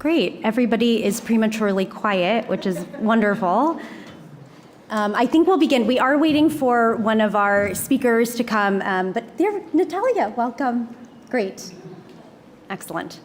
Great. Everybody is prematurely quiet, which is wonderful. I think we'll begin. We are waiting for one of our speakers to come, but there, Natalia, welcome. Great. Excellent.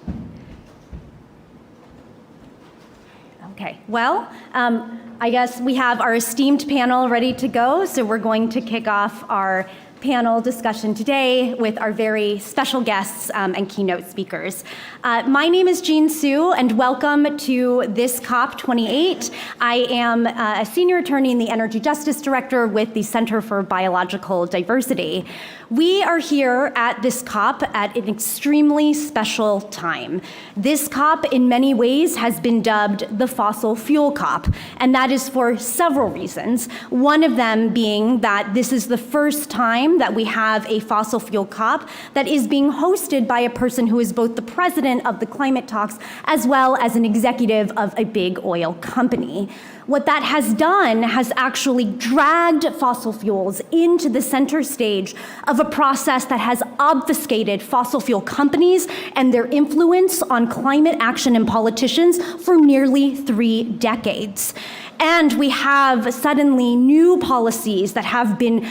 Okay, well, I guess we have our esteemed panel ready to go, so we're going to kick off our panel discussion today with our very special guests and keynote speakers. My name is Jean Sue, and welcome to this COP28. I am a senior attorney and the Energy Justice Director with the Center for Biological Diversity. We are here at this COP at an extremely special time. This COP, in many ways, has been dubbed the fossil fuel COP, and that is for several reasons. One of them being that this is the first time that we have a fossil fuel COP that is being hosted by a person who is both the president of the climate talks as well as an executive of a big oil company. What that has done has actually dragged fossil fuels into the center stage of a process that has obfuscated fossil fuel companies and their influence on climate action and politicians for nearly 3 decades. And we have suddenly new policies that have been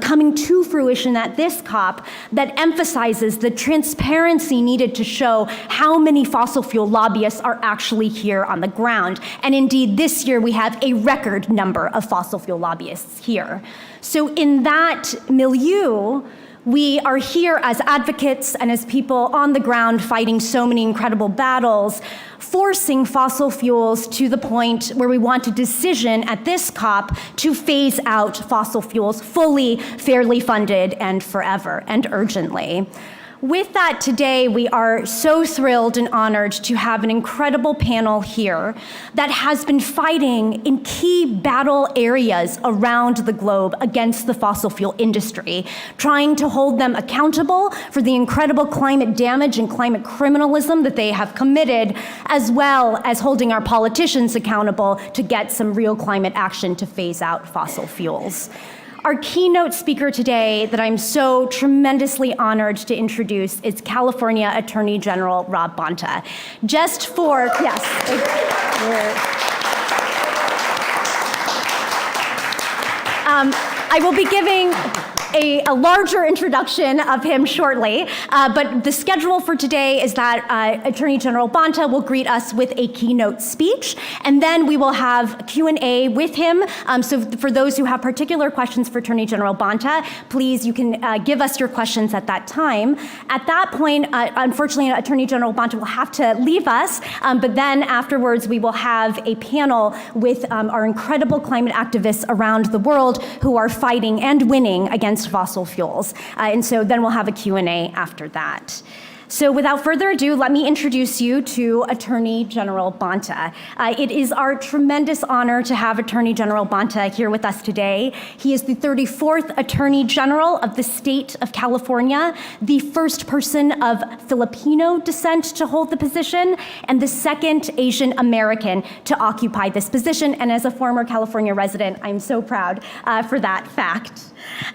coming to fruition at this COP that emphasizes the transparency needed to show how many fossil fuel lobbyists are actually here on the ground. And indeed, this year we have a record number of fossil fuel lobbyists here. So in that milieu, we are here as advocates and as people on the ground fighting so many incredible battles, forcing fossil fuels to the point where we want a decision at this COP to phase out fossil fuels fully, fairly funded, and forever, and urgently. With that, today we are so thrilled and honored to have an incredible panel here that has been fighting in key battle areas around the globe against the fossil fuel industry, trying to hold them accountable for the incredible climate damage and climate criminalism that they have committed, as well as holding our politicians accountable to get some real climate action to phase out fossil fuels. Our keynote speaker today that I'm so tremendously honored to introduce is California Attorney General Rob Bonta. Just for, yes. I will be giving a larger introduction of him shortly, but the schedule for today is that Attorney General Bonta will greet us with a keynote speech, and then we will have Q&A with him. So for those who have particular questions for Attorney General Bonta, please, you can give us your questions at that time. At that point, unfortunately, Attorney General Bonta will have to leave us, but then afterwards we will have a panel with our incredible climate activists around the world who are fighting and winning against fossil fuels. And so then we'll have a Q&A after that. So without further ado, let me introduce you to Attorney General Bonta. It is our tremendous honor to have Attorney General Bonta here with us today. He is the 34th Attorney General of the state of California, the first person of Filipino descent to hold the position, and the second Asian American to occupy this position. And as a former California resident, I'm so proud for that fact.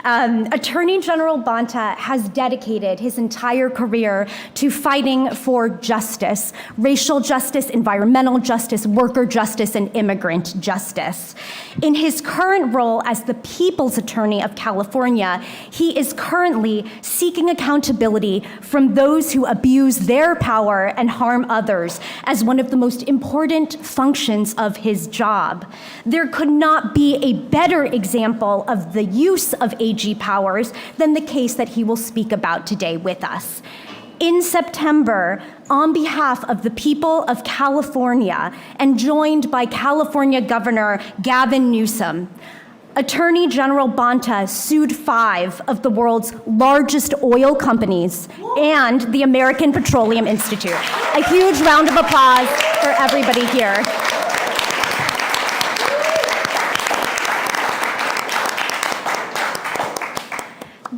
Attorney General Bonta has dedicated his entire career to fighting for justice, racial justice, environmental justice, worker justice, and immigrant justice. In his current role as the People's Attorney of California, he is currently seeking accountability from those who abuse their power and harm others as one of the most important functions of his job. There could not be a better example of the use of AG powers than the case that he will speak about today with us. In September, on behalf of the people of California and joined by California Governor Gavin Newsom, Attorney General Bonta sued 5 of the world's largest oil companies and the American Petroleum Institute. A huge round of applause for everybody here.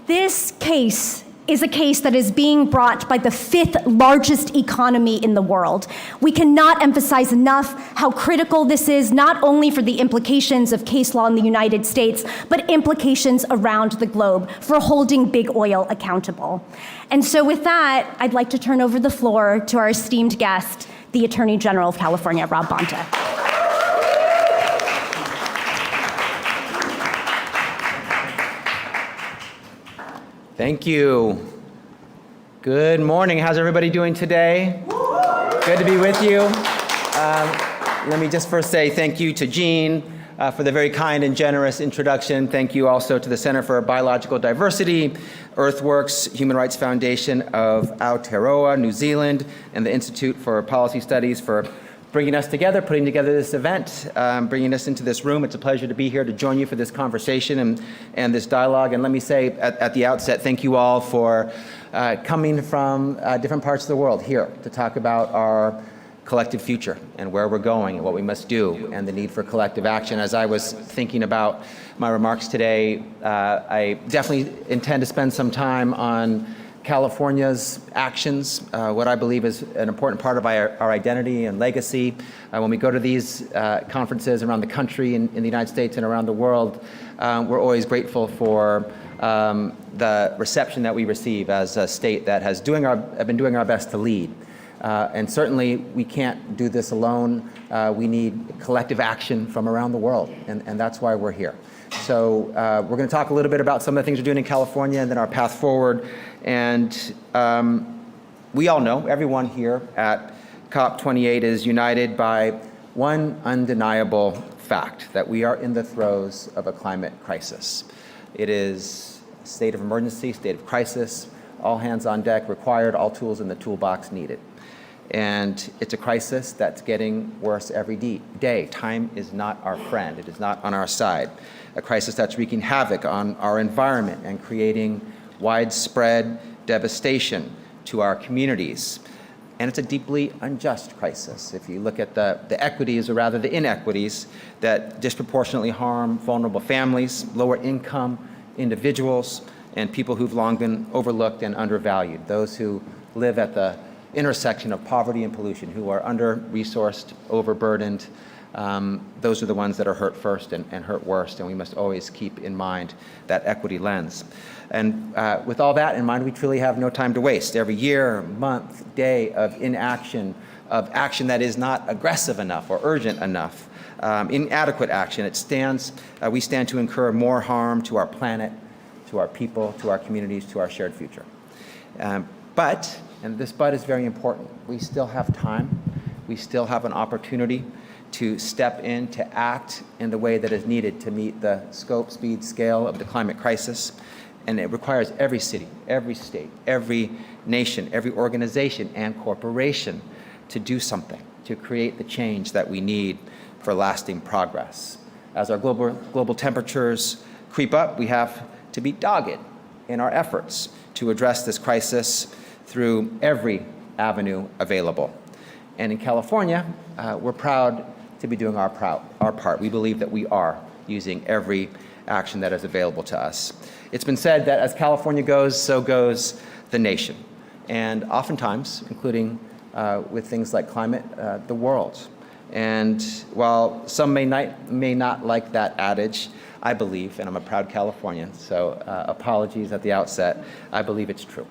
This case is a case that is being brought by the 5th largest economy in the world. We cannot emphasize enough how critical this is, not only for the implications of case law in the United States, but implications around the globe for holding big oil accountable. And so with that, I'd like to turn over the floor to our esteemed guest, the Attorney General of California, Rob Bonta. Thank you. Good morning. How's everybody doing today? Good to be with you. Let me just first say thank you to Jean for the very kind and generous introduction. Thank you also to the Center for Biological Diversity, Earthworks Human Rights Foundation of Aotearoa, New Zealand, and the Institute for Policy Studies for bringing us together, putting together this event, bringing us into this room. It's a pleasure to be here to join you for this conversation and this dialogue. And let me say at the outset, thank you all for coming from different parts of the world here to talk about our collective future and where we're going and what we must do and the need for collective action. As I was thinking about my remarks today, I definitely intend to spend some time on California's actions, what I believe is an important part of our identity and legacy. When we go to these conferences around the country in the United States and around the world, we're always grateful for the reception that we receive as a state that has been doing our best to lead. And certainly we can't do this alone. We need collective action from around the world, and that's why we're here. So we're going to talk a little bit about some of the things we're doing in California and then our path forward. And we all know, everyone here at COP28 is united by one undeniable fact, that we are in the throes of a climate crisis. It is a state of emergency, state of crisis, all hands on deck required, all tools in the toolbox needed. And it's a crisis that's getting worse every day. Time is not our friend. It is not on our side. A crisis that's wreaking havoc on our environment and creating widespread devastation to our communities. And it's a deeply unjust crisis. If you look at the equities, or rather the inequities, that disproportionately harm vulnerable families, lower income individuals, and people who've long been overlooked and undervalued, those who live at the intersection of poverty and pollution, who are under-resourced, overburdened. Those are the ones that are hurt first and hurt worst, and we must always keep in mind that equity lens. And with all that in mind, we truly have no time to waste. Every year, month, day of inaction, of action that is not aggressive enough or urgent enough, inadequate action, we stand to incur more harm to our planet, to our people, to our communities, to our shared future. But, and this but is very important, we still have time, we still have an opportunity to step in, to act in the way that is needed to meet the scope, speed, scale of the climate crisis. And it requires every city, every state, every nation, every organization and corporation to do something, to create the change that we need for lasting progress. As our global temperatures creep up, we have to be dogged in our efforts to address this crisis through every avenue available. And in California, we're proud to be doing our part. We believe that we are using every action that is available to us. It's been said that as California goes, so goes the nation. And oftentimes, including with things like climate, the world. And while some may not like that adage, I believe, and I'm a proud Californian, so apologies at the outset, I believe it's true.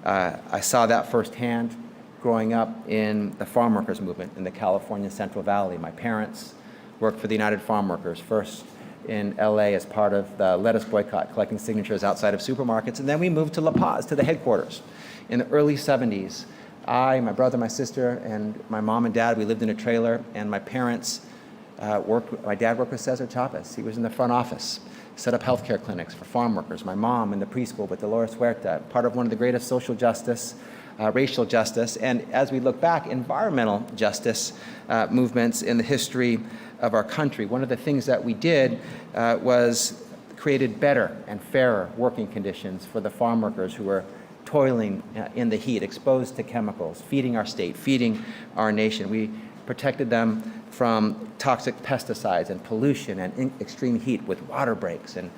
I saw that firsthand growing up in the farm workers movement in the California Central Valley. My parents worked for the United Farm Workers, first in LA as part of the lettuce boycott, collecting signatures outside of supermarkets, and then we moved to La Paz, to the headquarters. In the early 70s, I, my brother, my sister, and my mom and dad, we lived in a trailer, and my parents my dad worked with Cesar Chavez. He was in the front office, set up healthcare clinics for farm workers. My mom in the preschool with Dolores Huerta, part of one of the greatest social justice, racial justice, and as we look back, environmental justice movements in the history of our country. One of the things that we did was created better and fairer working conditions for the farm workers who were toiling in the heat, exposed to chemicals, feeding our state, feeding our nation. We protected them from toxic pesticides and pollution and extreme heat with water breaks and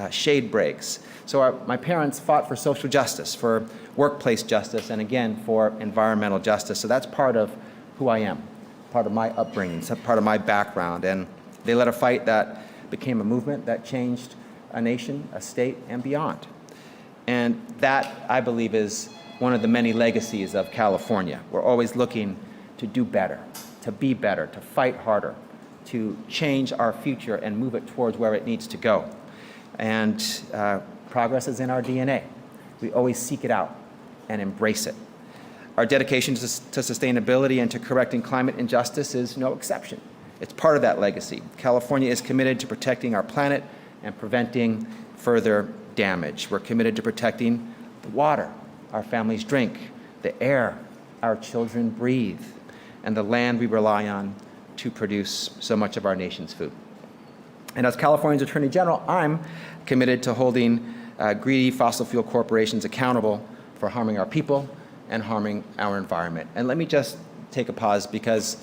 shade breaks. So my parents fought for social justice, for workplace justice, and again, for environmental justice. So that's part of who I am, part of my upbringing, part of my background. And they led a fight that became a movement that changed a nation, a state, and beyond. And that, I believe, is one of the many legacies of California. We're always looking to do better, to be better, to fight harder, to change our future and move it towards where it needs to go. And progress is in our DNA. We always seek it out and embrace it. Our dedication to sustainability and to correcting climate injustice is no exception. It's part of that legacy. California is committed to protecting our planet and preventing further damage. We're committed to protecting the water our families drink, the air our children breathe, and the land we rely on to produce so much of our nation's food. And as California's Attorney General, I'm committed to holding greedy fossil fuel corporations accountable for harming our people and harming our environment. And let me just take a pause because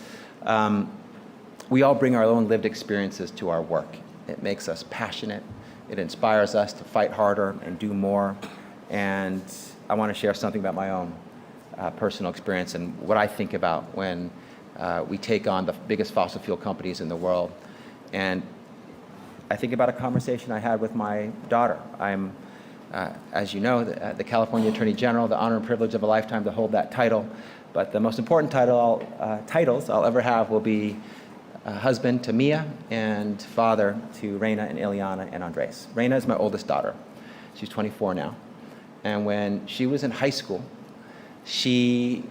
we all bring our own lived experiences to our work. It makes us passionate. It inspires us to fight harder and do more. And I want to share something about my own personal experience and what I think about when we take on the biggest fossil fuel companies in the world. And I think about a conversation I had with my daughter. I'm, as you know, the California Attorney General, the honor and privilege of a lifetime to hold that title. But the most important titles I'll ever have will be husband to Mia and father to Reina and Ileana and Andres. Reina is my oldest daughter. She's 24 now. And when she was in high school, she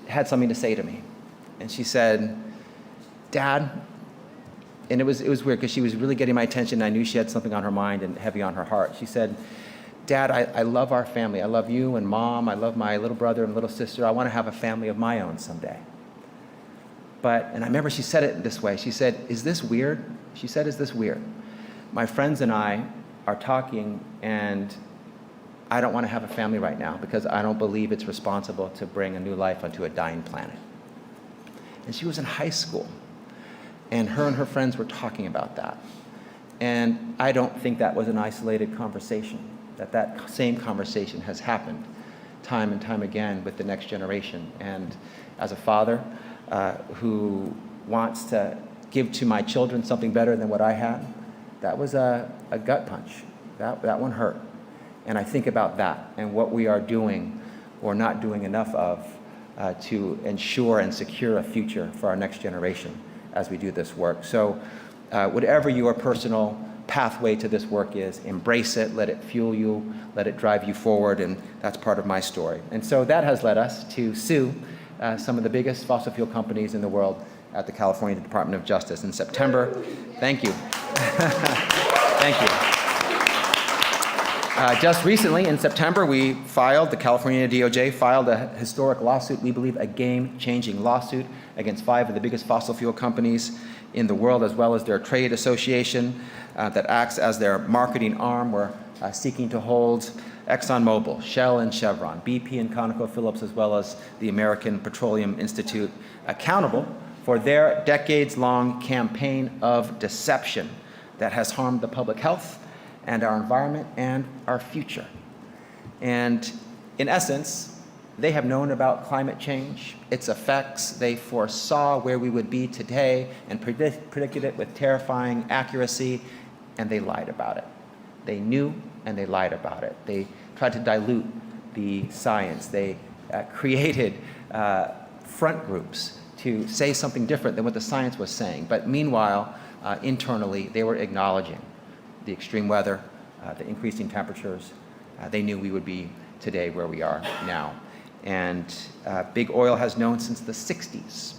had something to say to me. And she said, Dad, and it was weird because she was really getting my attention. I knew she had something on her mind and heavy on her heart. She said, Dad, I love our family. I love you and Mom. I love my little brother and little sister. I want to have a family of my own someday. And I remember she said it this way. She said, is this weird? She said, is this weird? My friends and I are talking, and I don't want to have a family right now because I don't believe it's responsible to bring a new life onto a dying planet. And she was in high school, and her friends were talking about that. And I don't think that was an isolated conversation, that same conversation has happened time and time again with the next generation. And as a father who wants to give to my children something better than what I had, that was a gut punch. That one hurt. And I think about that and what we are doing or not doing enough of to ensure and secure a future for our next generation as we do this work. So whatever your personal pathway to this work is, embrace it, let it fuel you, let it drive you forward, and that's part of my story. And so that has led us to sue some of the biggest fossil fuel companies in the world at the California Department of Justice in September. Thank you. Thank you. Just recently, in September, the California DOJ filed a historic lawsuit, we believe a game-changing lawsuit against 5 of the biggest fossil fuel companies in the world, as well as their trade association that acts as their marketing arm. We're seeking to hold ExxonMobil, Shell and Chevron, BP and ConocoPhillips, as well as the American Petroleum Institute accountable for their decades-long campaign of deception that has harmed the public health and our environment and our future. And in essence, they have known about climate change, its effects. They foresaw where we would be today and predicted it with terrifying accuracy, and they lied about it. They knew and they lied about it. They tried to dilute the science. They created front groups to say something different than what the science was saying. But meanwhile, internally, they were acknowledging the extreme weather, the increasing temperatures. They knew we would be today where we are now. And Big Oil has known since the 60s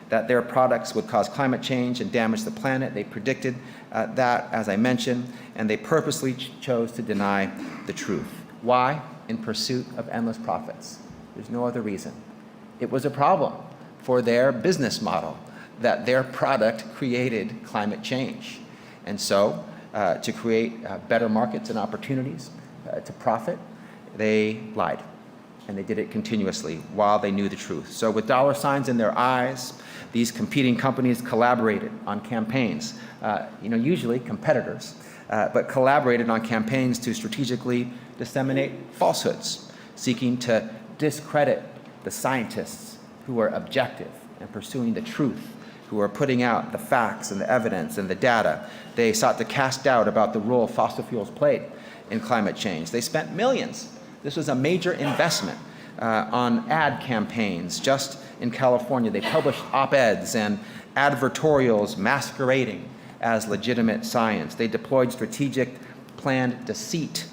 that their products would cause climate change and damage the planet. They predicted that, as I mentioned, and they purposely chose to deny the truth. Why? In pursuit of endless profits. There's no other reason. It was a problem for their business model that their product created climate change. And so, to create better markets and opportunities to profit, they lied. And they did it continuously while they knew the truth. So with dollar signs in their eyes, these competing companies collaborated on campaigns, usually competitors, but collaborated on campaigns to strategically disseminate falsehoods, seeking to discredit the scientists who are objective and pursuing the truth, who are putting out the facts and the evidence and the data. They sought to cast doubt about the role fossil fuels played in climate change. They spent millions. This was a major investment on ad campaigns just in California. They published op-eds and advertorials masquerading as legitimate science. They deployed strategic planned deceit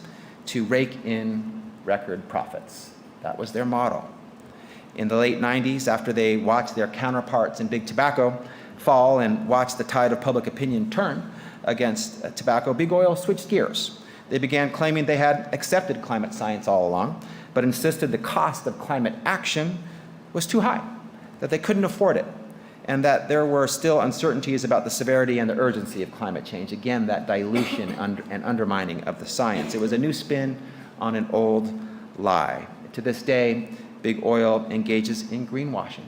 to rake in record profits. That was their model. In the late 90s, after they watched their counterparts in big tobacco fall and watched the tide of public opinion turn against tobacco, big oil switched gears. They began claiming they had accepted climate science all along, but insisted the cost of climate action was too high, that they couldn't afford it, and that there were still uncertainties about the severity and the urgency of climate change. Again, that dilution and undermining of the science. It was a new spin on an old lie. To this day, big oil engages in greenwashing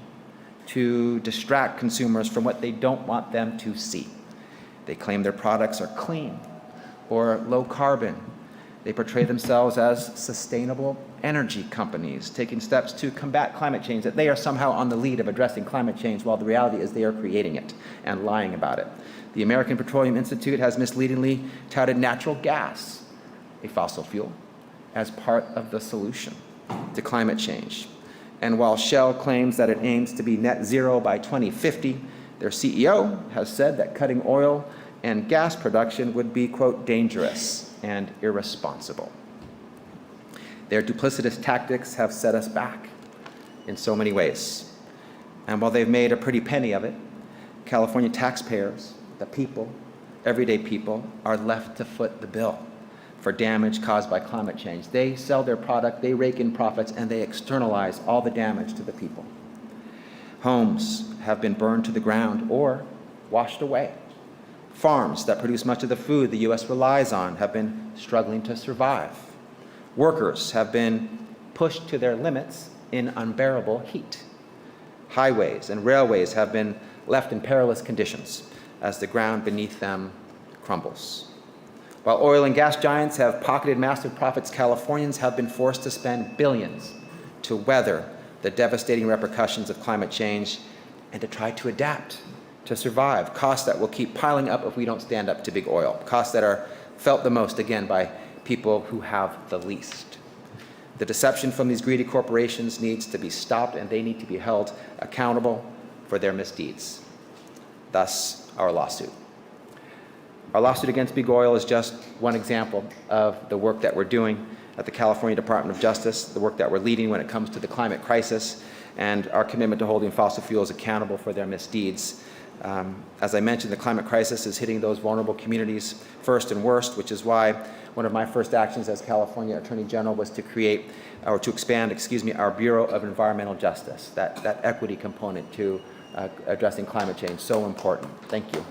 to distract consumers from what they don't want them to see. They claim their products are clean or low carbon. They portray themselves as sustainable energy companies, taking steps to combat climate change, that they are somehow on the lead of addressing climate change, while the reality is they are creating it and lying about it. The American Petroleum Institute has misleadingly touted natural gas, a fossil fuel, as part of the solution to climate change. And while Shell claims that it aims to be net zero by 2050, their CEO has said that cutting oil and gas production would be, quote, dangerous and irresponsible. Their duplicitous tactics have set us back in so many ways. And while they've made a pretty penny of it, California taxpayers, the people, everyday people, are left to foot the bill for damage caused by climate change. They sell their product, they rake in profits, and they externalize all the damage to the people. Homes have been burned to the ground or washed away. Farms that produce much of the food the U.S. relies on have been struggling to survive. Workers have been pushed to their limits in unbearable heat. Highways and railways have been left in perilous conditions as the ground beneath them crumbles. While oil and gas giants have pocketed massive profits, Californians have been forced to spend billions to weather the devastating repercussions of climate change and to try to adapt, to survive, costs that will keep piling up if we don't stand up to big oil, costs that are felt the most, again, by people who have the least. The deception from these greedy corporations needs to be stopped, and they need to be held accountable for their misdeeds. Thus, our lawsuit. Our lawsuit against big oil is just one example of the work that we're doing at the California Department of Justice, the work that we're leading when it comes to the climate crisis, and our commitment to holding fossil fuels accountable for their misdeeds. As I mentioned, the climate crisis is hitting those vulnerable communities first and worst, which is why one of my first actions as California Attorney General was to create, or to expand, our Bureau of Environmental Justice, that equity component to addressing climate change. So important. Thank you.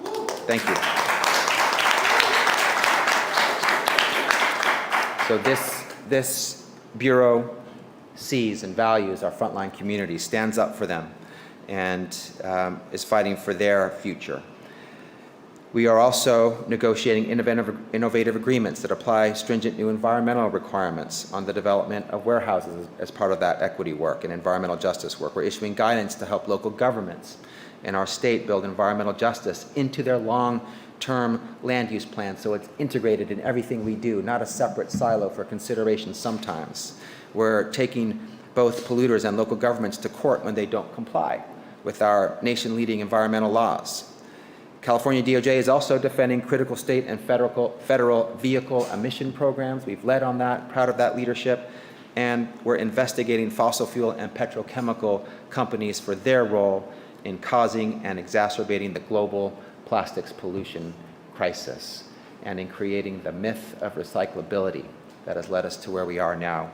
Thank you. So this Bureau sees and values our frontline communities, stands up for them, and is fighting for their future. We are also negotiating innovative agreements that apply stringent new environmental requirements on the development of warehouses as part of that equity work and environmental justice work. We're issuing guidance to help local governments in our state build environmental justice into their long-term land use plan, so it's integrated in everything we do, not a separate silo for consideration sometimes. We're taking both polluters and local governments to court when they don't comply with our nation-leading environmental laws. California DOJ is also defending critical state and federal vehicle emission programs. We've led on that, proud of that leadership, and we're investigating fossil fuel and petrochemical companies for their role in causing and exacerbating the global plastics pollution crisis and in creating the myth of recyclability that has led us to where we are now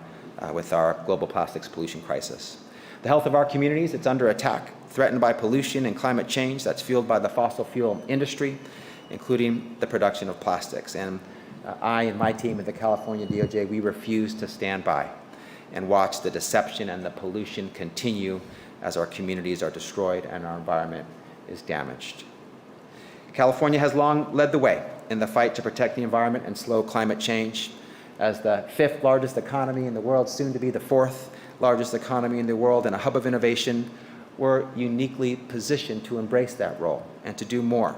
with our global plastics pollution crisis. The health of our communities, it's under attack, threatened by pollution and climate change that's fueled by the fossil fuel industry, including the production of plastics. And I and my team at the California DOJ, we refuse to stand by and watch the deception and the pollution continue as our communities are destroyed and our environment is damaged. California has long led the way in the fight to protect the environment and slow climate change. As the 5th largest economy in the world, soon to be the 4th largest economy in the world, and a hub of innovation, we're uniquely positioned to embrace that role and to do more.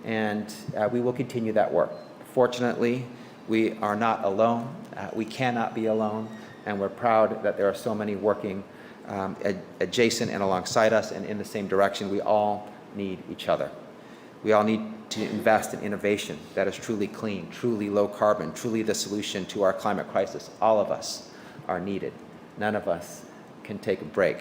And we will continue that work. Fortunately, we are not alone. We cannot be alone. And we're proud that there are so many working adjacent and alongside us and in the same direction. We all need each other. We all need to invest in innovation that is truly clean, truly low carbon, truly the solution to our climate crisis. All of us are needed. None of us can take a break.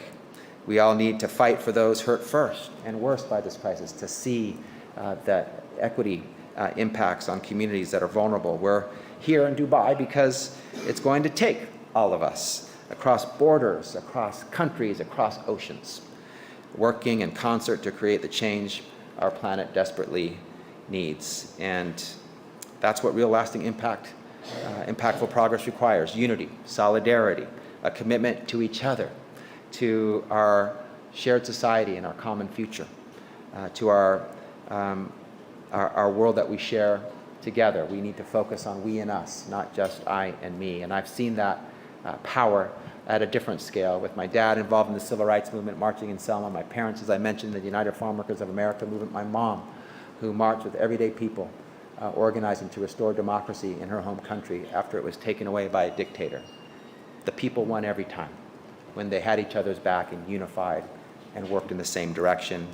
We all need to fight for those hurt first and worst by this crisis, to see the equity impacts on communities that are vulnerable. We're here in Dubai because it's going to take all of us across borders, across countries, across oceans, working in concert to create the change our planet desperately needs. And that's what real lasting impactful progress requires: unity, solidarity, a commitment to each other, to our shared society and our common future, to our world that we share together. We need to focus on we and us, not just I and me. And I've seen that power at a different scale, with my dad involved in the civil rights movement, marching in Selma, my parents, as I mentioned, the United Farm Workers of America movement, my mom, who marched with everyday people, organizing to restore democracy in her home country after it was taken away by a dictator. The people won every time when they had each other's back and unified and worked in the same direction,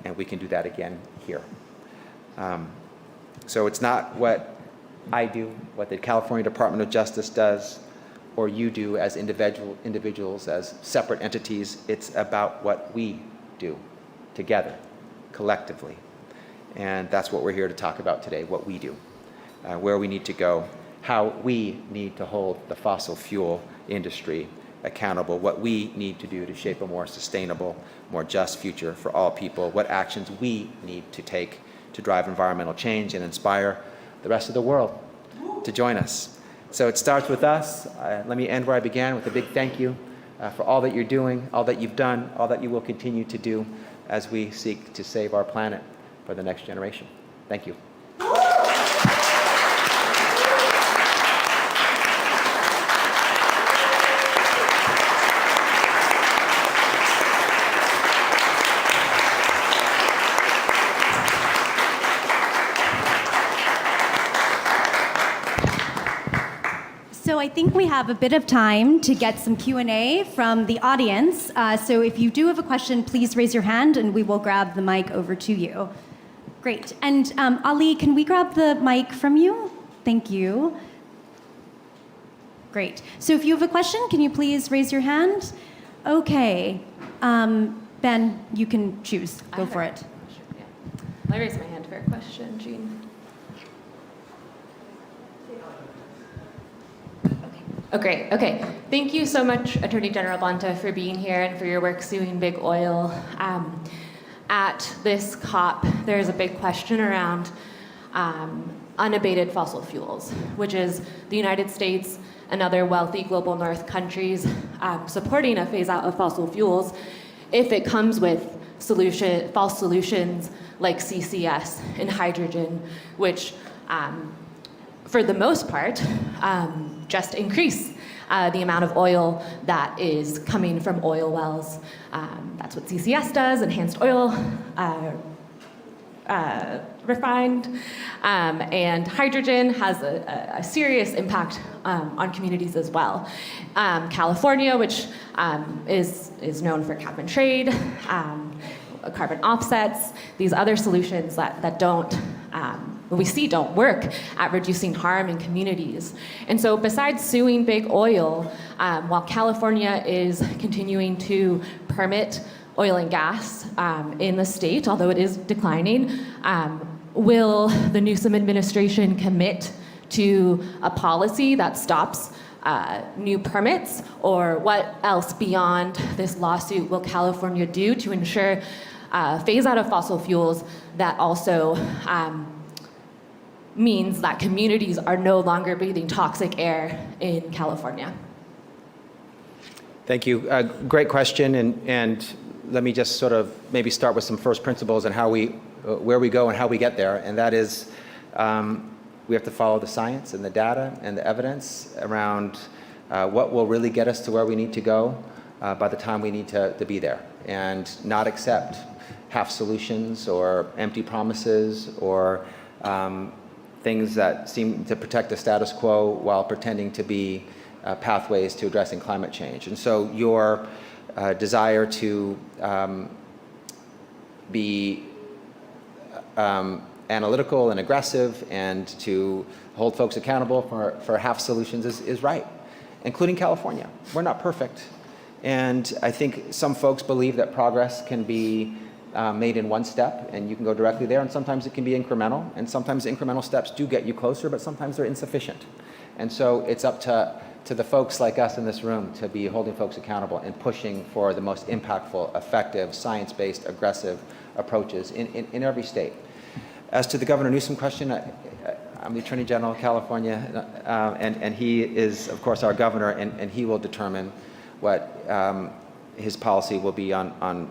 and we can do that again here. So it's not what I do, what the California Department of Justice does, or you do as individuals, as separate entities. It's about what we do together, collectively. And that's what we're here to talk about today, what we do, where we need to go, how we need to hold the fossil fuel industry accountable, what we need to do to shape a more sustainable, more just future for all people, what actions we need to take to drive environmental change and inspire the rest of the world to join us. So it starts with us. Let me end where I began, with a big thank you for all that you're doing, all that you've done, all that you will continue to do as we seek to save our planet for the next generation. Thank you. So I think we have a bit of time to get some Q&A from the audience. So if you do have a question, please raise your hand and we will grab the mic over to you. Great. And Ali, can we grab the mic from you? Thank you. Great. So if you have a question, can you please raise your hand? Okay. Ben, you can choose. Go for it. Sure, yeah. I raise my hand for a question, Jean. Oh, great. Okay. Thank you so much, Attorney General Bonta, for being here and for your work suing big oil. At this COP, there's a big question around unabated fossil fuels, which is the United States and other wealthy global north countries supporting a phase out of fossil fuels if it comes with false solutions like CCS and hydrogen, which for the most part, just increase the amount of oil that is coming from oil wells. That's what CCS does, enhanced oil refined. And hydrogen has a serious impact on communities as well. California, which is known for cap and trade, carbon offsets, these other solutions that don't we see don't work at reducing harm in communities. And so besides suing big oil, while California is continuing to permit oil and gas in the state, although it is declining, will the Newsom administration commit to a policy that stops new permits? Or what else beyond this lawsuit will California do to ensure phase out of fossil fuels that also means that communities are no longer breathing toxic air in California? Thank you. Great question, and let me just sort of maybe start with some first principles and where we go and how we get there, and that is we have to follow the science and the data and the evidence around what will really get us to where we need to go by the time we need to be there, and not accept half solutions or empty promises or things that seem to protect the status quo while pretending to be pathways to addressing climate change. And so your desire to be analytical and aggressive and to hold folks accountable for half solutions is right, including California. We're not perfect. And I think some folks believe that progress can be made in one step and you can go directly there, and sometimes it can be incremental, and sometimes incremental steps do get you closer, but sometimes they're insufficient. And so it's up to the folks like us in this room to be holding folks accountable and pushing for the most impactful, effective, science-based, aggressive approaches in every state. As to the Governor Newsom question, I'm the Attorney General of California, and he is, of course, our governor, and he will determine what his policy will be on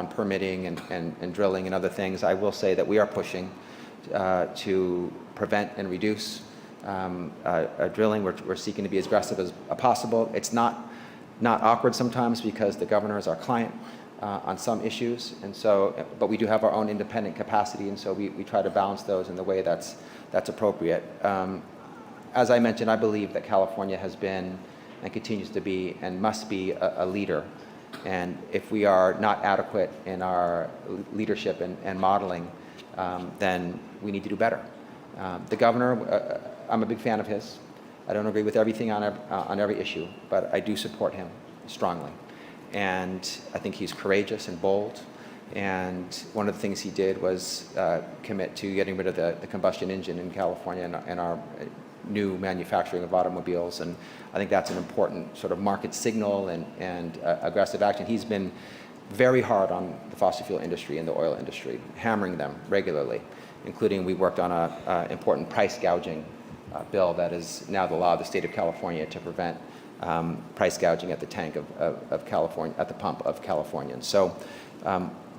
permitting and drilling and other things. I will say that we are pushing to prevent and reduce drilling. We're seeking to be as aggressive as possible. It's not awkward sometimes because the governor is our client on some issues, and so, but we do have our own independent capacity, and so we try to balance those in the way that's appropriate. As I mentioned, I believe that California has been and continues to be and must be a leader. And if we are not adequate in our leadership and modeling, then we need to do better. The governor, I'm a big fan of his. I don't agree with everything on every issue, but I do support him strongly. And I think he's courageous and bold. And one of the things he did was commit to getting rid of the combustion engine in California and our new manufacturing of automobiles. And I think that's an important sort of market signal and aggressive action. He's been very hard on the fossil fuel industry and the oil industry, hammering them regularly, including we worked on an important price gouging bill that is now the law of the state of California to prevent price gouging at the tank of California, at the pump of Californians. So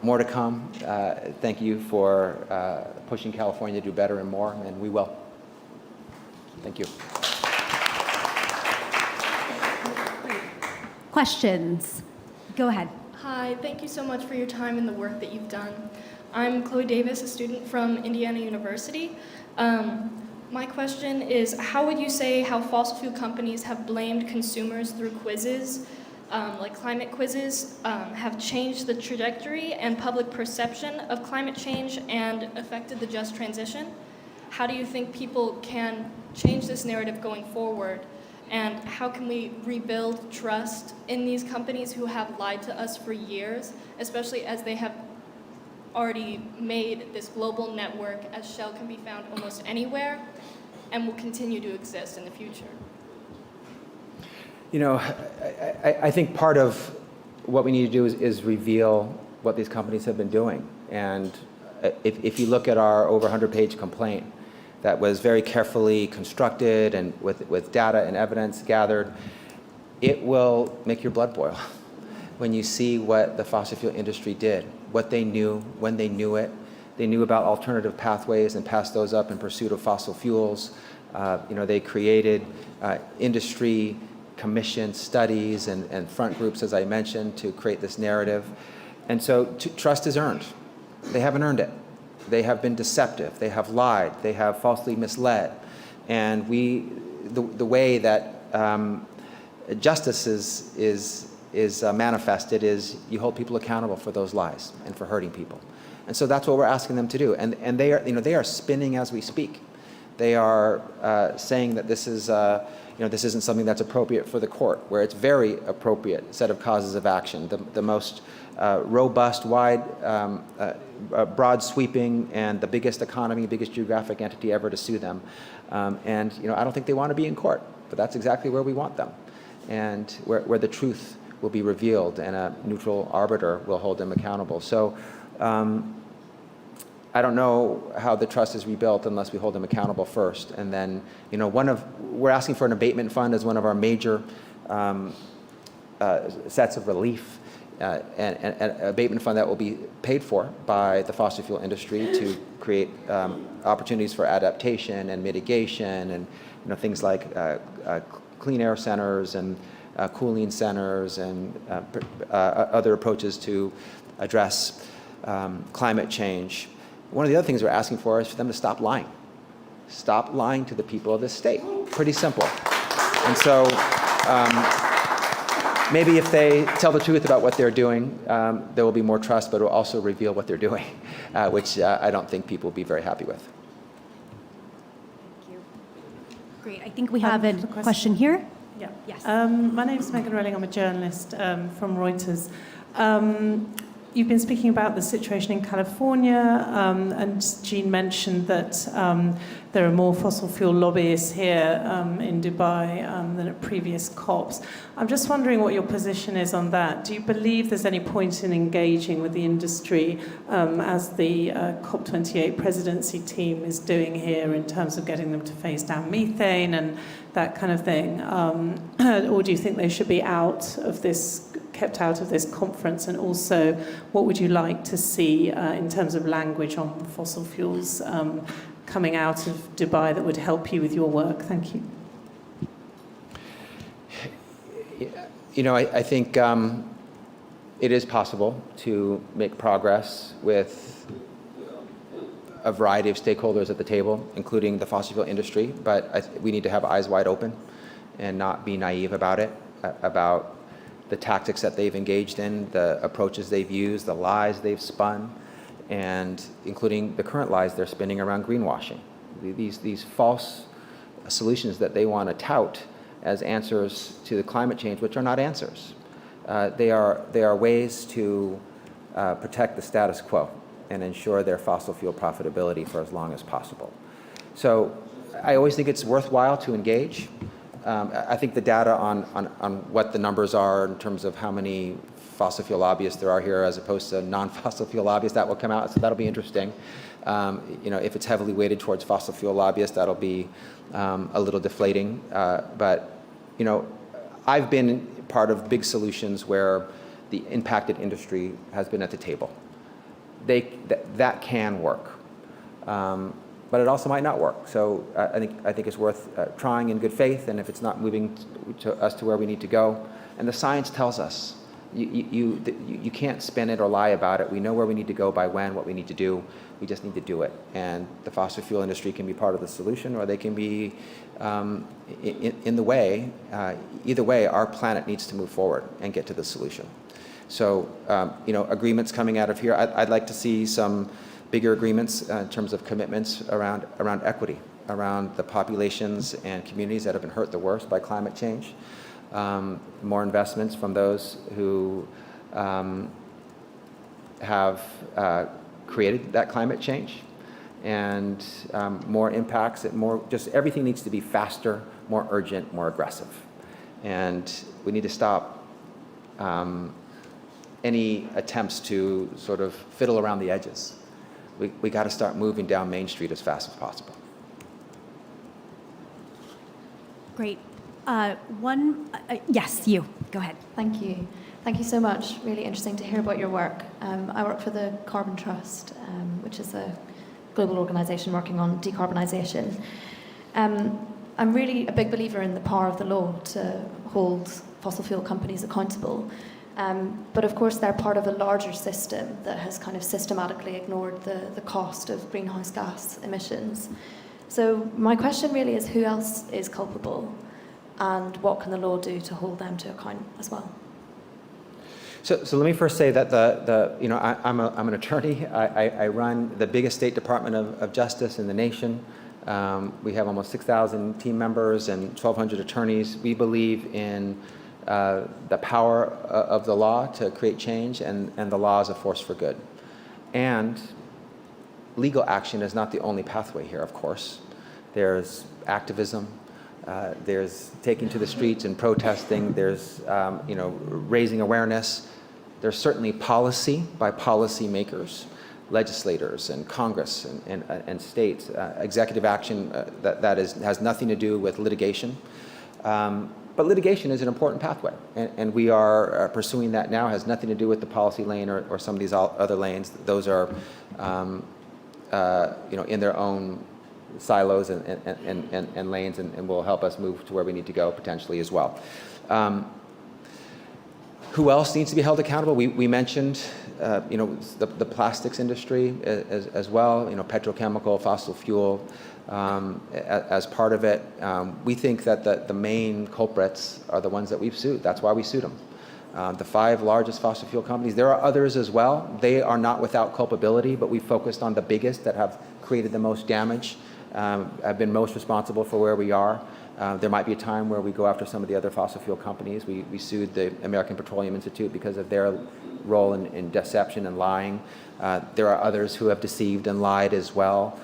more to come. Thank you for pushing California to do better and more, and we will. Thank you. Questions? Go ahead. Hi, thank you so much for your time and the work that you've done. I'm Chloe Davis, a student from Indiana University. My question is, how would you say how fossil fuel companies have blamed consumers through quizzes, like climate quizzes, have changed the trajectory and public perception of climate change and affected the just transition? How do you think people can change this narrative going forward? And how can we rebuild trust in these companies who have lied to us for years, especially as they have already made this global network, as Shell can be found almost anywhere and will continue to exist in the future? You know, I think part of what we need to do is reveal what these companies have been doing. And if you look at our over 100-page complaint that was very carefully constructed and with data and evidence gathered, it will make your blood boil when you see what the fossil fuel industry did, what they knew, when they knew it. They knew about alternative pathways and passed those up in pursuit of fossil fuels. You know, they created industry commission studies and front groups, as I mentioned, to create this narrative. And so trust is earned. They haven't earned it. They have been deceptive. They have lied. They have falsely misled. And the way that justice is manifested is you hold people accountable for those lies and for hurting people. And so that's what we're asking them to do. And they are, you know, they are spinning as we speak. They are saying that this is, you know, this isn't something that's appropriate for the court, where it's very appropriate set of causes of action, the most robust, wide, broad sweeping, and the biggest economy, biggest geographic entity ever to sue them. And you know, I don't think they want to be in court, but that's exactly where we want them, and where the truth will be revealed and a neutral arbiter will hold them accountable. So I don't know how the trust is rebuilt unless we hold them accountable first. And then, you know, we're asking for an abatement fund as one of our major sets of relief, and an abatement fund that will be paid for by the fossil fuel industry to create opportunities for adaptation and mitigation, and you know, things like clean air centers and cooling centers and other approaches to address climate change. One of the other things we're asking for is for them to stop lying. Stop lying to the people of this state. Pretty simple. And so maybe if they tell the truth about what they're doing, there will be more trust, but it will also reveal what they're doing, which I don't think people will be very happy with. Great. I think we have a question here. Yeah. Yes. My name is Megan Relling. I'm a journalist from Reuters. You've been speaking about the situation in California, and Jean mentioned that there are more fossil fuel lobbyists here in Dubai than at previous COPs. I'm just wondering what your position is on that. Do you believe there's any point in engaging with the industry as the COP28 presidency team is doing here in terms of getting them to phase down methane and that kind of thing? Or do you think they should be kept out of this conference? And also, what would you like to see in terms of language on fossil fuels coming out of Dubai that would help you with your work? Thank you. You know, I think it is possible to make progress with a variety of stakeholders at the table, including the fossil fuel industry, but we need to have eyes wide open and not be naive about it, about the tactics that they've engaged in, the approaches they've used, the lies they've spun, and including the current lies they're spinning around greenwashing. These false solutions that they want to tout as answers to the climate change, which are not answers. They are ways to protect the status quo and ensure their fossil fuel profitability for as long as possible. So I always think it's worthwhile to engage. I think the data on what the numbers are in terms of how many fossil fuel lobbyists there are here as opposed to non-fossil fuel lobbyists, that will come out, so that'll be interesting. You know, if it's heavily weighted towards fossil fuel lobbyists, that'll be a little deflating. But, you know, I've been part of big solutions where the impacted industry has been at the table. That can work. But it also might not work. So I think it's worth trying in good faith, and if it's not moving us to where we need to go, and the science tells us, you can't spin it or lie about it. We know where we need to go by when, what we need to do. We just need to do it. And the fossil fuel industry can be part of the solution, or they can be in the way. Either way, our planet needs to move forward and get to the solution. So, you know, agreements coming out of here. I'd like to see some bigger agreements in terms of commitments around equity, around the populations and communities that have been hurt the worst by climate change. More investments from those who have created that climate change, and more impacts, just everything needs to be faster, more urgent, more aggressive. And we need to stop any attempts to sort of fiddle around the edges. We got to start moving down Main Street as fast as possible. Great. Yes, you. Go ahead. Thank you. Thank you so much. Really interesting to hear about your work. I work for the Carbon Trust, which is a global organisation working on decarbonisation. I'm really a big believer in the power of the law to hold fossil fuel companies accountable. But of course, they're part of a larger system that has kind of systematically ignored the cost of greenhouse gas emissions. So my question really is, who else is culpable, and what can the law do to hold them to account as well? So let me first say that you know, I'm an attorney. I run the biggest state department of justice in the nation. We have almost 6,000 team members and 1,200 attorneys. We believe in the power of the law to create change, and the law is a force for good. And legal action is not the only pathway here, of course. There's activism, there's taking to the streets and protesting, there's you know, raising awareness. There's certainly policy by policymakers, legislators and Congress and states, executive action that has nothing to do with litigation. But litigation is an important pathway, and we are pursuing that now. It has nothing to do with the policy lane or some of these other lanes. Those are, you know, in their own silos and lanes, and will help us move to where we need to go potentially as well. Who else needs to be held accountable? We mentioned, you know, the plastics industry as well. You know, petrochemical, fossil fuel. As part of it, we think that the main culprits are the ones that we've sued. That's why we sued them. The 5 largest fossil fuel companies, there are others as well. They are not without culpability, but we focused on the biggest that have created the most damage, have been most responsible for where we are. There might be a time where we go after some of the other fossil fuel companies. We sued the American Petroleum Institute because of their role in deception and lying. There are others who have deceived and lied as well.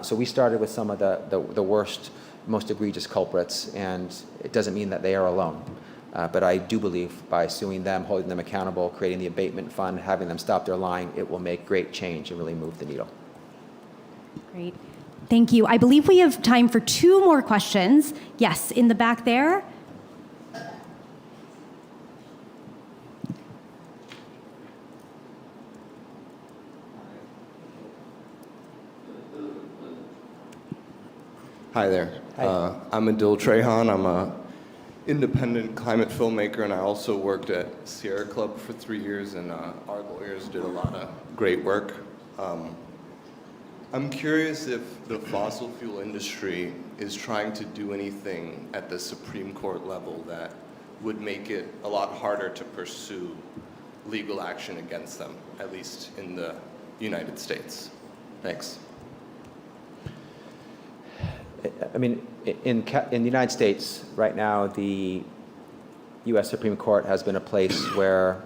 So we started with some of the worst, most egregious culprits, and it doesn't mean that they are alone. But I do believe by suing them, holding them accountable, creating the abatement fund, having them stop their lying, it will make great change and really move the needle. Great. Thank you. I believe we have time for 2 more questions. Yes, in the back there. Hi there. Hi. I'm Adil Trehan. I'm a independent climate filmmaker, and I also worked at Sierra Club for 3 years, and our lawyers did a lot of great work. I'm curious if the fossil fuel industry is trying to do anything at the Supreme Court level that would make it a lot harder to pursue legal action against them, at least in the United States. Thanks. I mean, in the United States right now, the U.S. Supreme Court has been a place where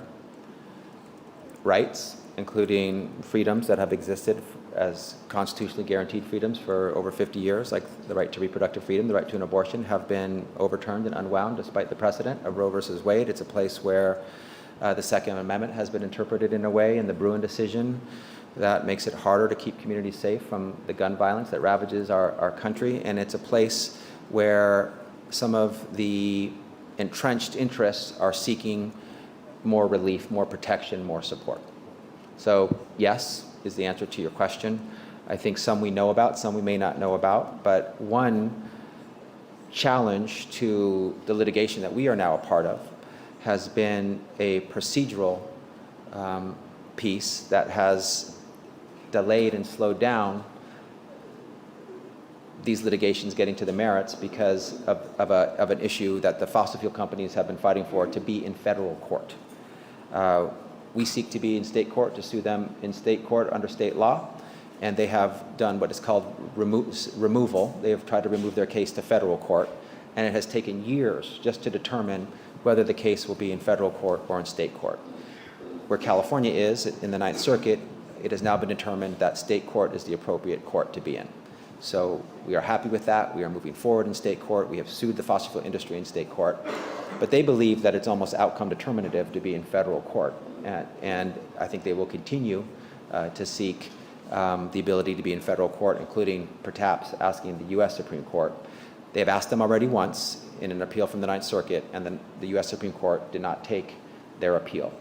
rights, including freedoms that have existed as constitutionally guaranteed freedoms for over 50 years, like the right to reproductive freedom, the right to an abortion, have been overturned and unwound despite the precedent of Roe versus Wade. It's a place where the Second Amendment has been interpreted in a way in the Bruin decision that makes it harder to keep communities safe from the gun violence that ravages our country. And it's a place where some of the entrenched interests are seeking more relief, more protection, more support. So yes is the answer to your question. I think some we know about, some we may not know about, but one challenge to the litigation that we are now a part of has been a procedural piece that has delayed and slowed down these litigations getting to the merits because of an issue that the fossil fuel companies have been fighting for to be in federal court. We seek to be in state court, to sue them in state court under state law, and they have done what is called removal. They have tried to remove their case to federal court, and it has taken years just to determine whether the case will be in federal court or in state court. Where California is, in the Ninth Circuit, it has now been determined that state court is the appropriate court to be in. So we are happy with that. We are moving forward in state court. We have sued the fossil fuel industry in state court. But they believe that it's almost outcome determinative to be in federal court. And I think they will continue to seek the ability to be in federal court, including perhaps asking the U.S. Supreme Court. They have asked them already once in an appeal from the Ninth Circuit, and then the U.S. Supreme Court did not take their appeal.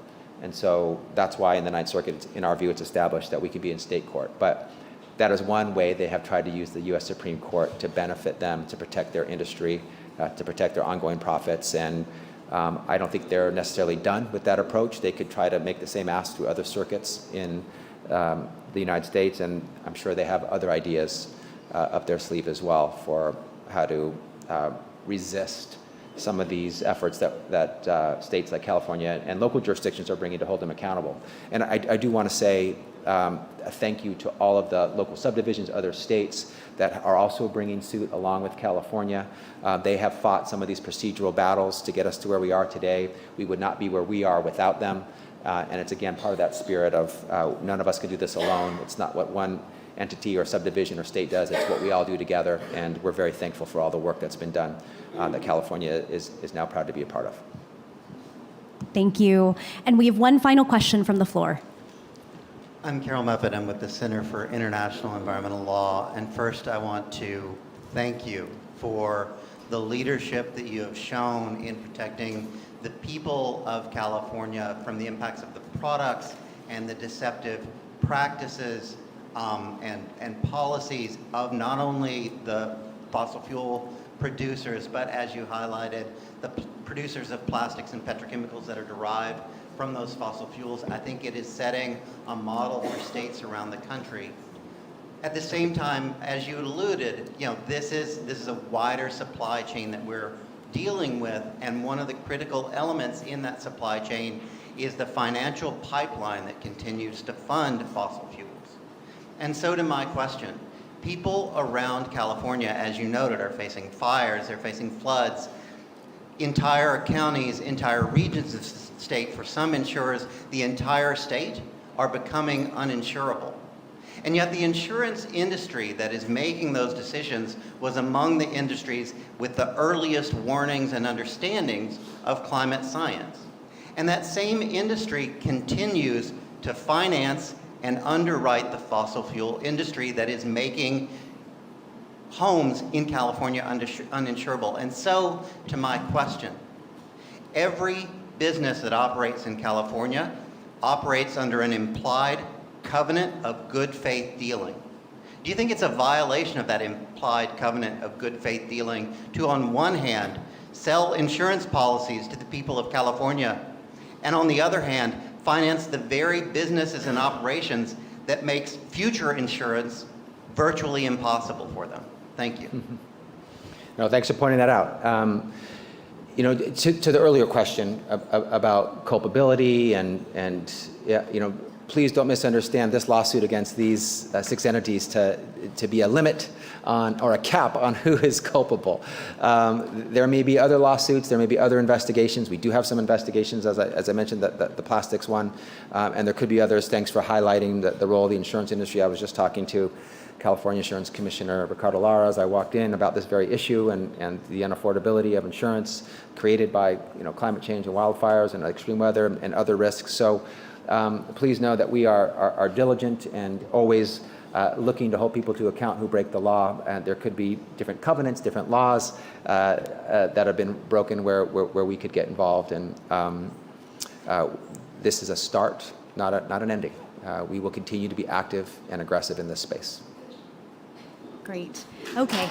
And so that's why in the Ninth Circuit, in our view, it's established that we could be in state court. But that is one way they have tried to use the U.S. Supreme Court to benefit them, to protect their industry, to protect their ongoing profits. And I don't think they're necessarily done with that approach. They could try to make the same ask to other circuits in the United States, and I'm sure they have other ideas up their sleeve as well for how to resist some of these efforts that states like California and local jurisdictions are bringing to hold them accountable. And I do want to say a thank you to all of the local subdivisions, other states that are also bringing suit along with California. They have fought some of these procedural battles to get us to where we are today. We would not be where we are without them. And it's, again, part of that spirit of none of us can do this alone. It's not what one entity or subdivision or state does. It's what we all do together. And we're very thankful for all the work that's been done that California is now proud to be a part of. Thank you. And we have one final question from the floor. I'm Carol Muffett. I'm with the Center for International Environmental Law. And first, I want to thank you for the leadership that you have shown in protecting the people of California from the impacts of the products and the deceptive practices and policies of not only the fossil fuel producers, but as you highlighted, the producers of plastics and petrochemicals that are derived from those fossil fuels. I think it is setting a model for states around the country. At the same time, as you alluded, this is a wider supply chain that we're dealing with, and one of the critical elements in that supply chain is the financial pipeline that continues to fund fossil fuels. And so to my question, people around California, as you noted, are facing fires, they're facing floods, entire counties, entire regions of the state, for some insurers, the entire state are becoming uninsurable. And yet the insurance industry that is making those decisions was among the industries with the earliest warnings and understandings of climate science. And that same industry continues to finance and underwrite the fossil fuel industry that is making homes in California uninsurable. And so, to my question, every business that operates in California operates under an implied covenant of good faith dealing. Do you think it's a violation of that implied covenant of good faith dealing to, on one hand, sell insurance policies to the people of California, and on the other hand, finance the very businesses and operations that makes future insurance virtually impossible for them? Thank you. No, thanks for pointing that out. You know, to the earlier question about culpability and yeah, you know, please don't misunderstand this lawsuit against these 6 entities to be a limit on, or a cap on who is culpable. There may be other lawsuits, there may be other investigations. We do have some investigations, as I mentioned, the plastics one, and there could be others. Thanks for highlighting the role of the insurance industry. I was just talking to California Insurance Commissioner Ricardo Lara as I walked in about this very issue and the unaffordability of insurance created by, you know, climate change and wildfires and extreme weather and other risks. So please know that we are diligent and always looking to hold people to account who break the law. And there could be different covenants, different laws that have been broken where we could get involved. And this is a start, not an ending. We will continue to be active and aggressive in this space. Great. Okay.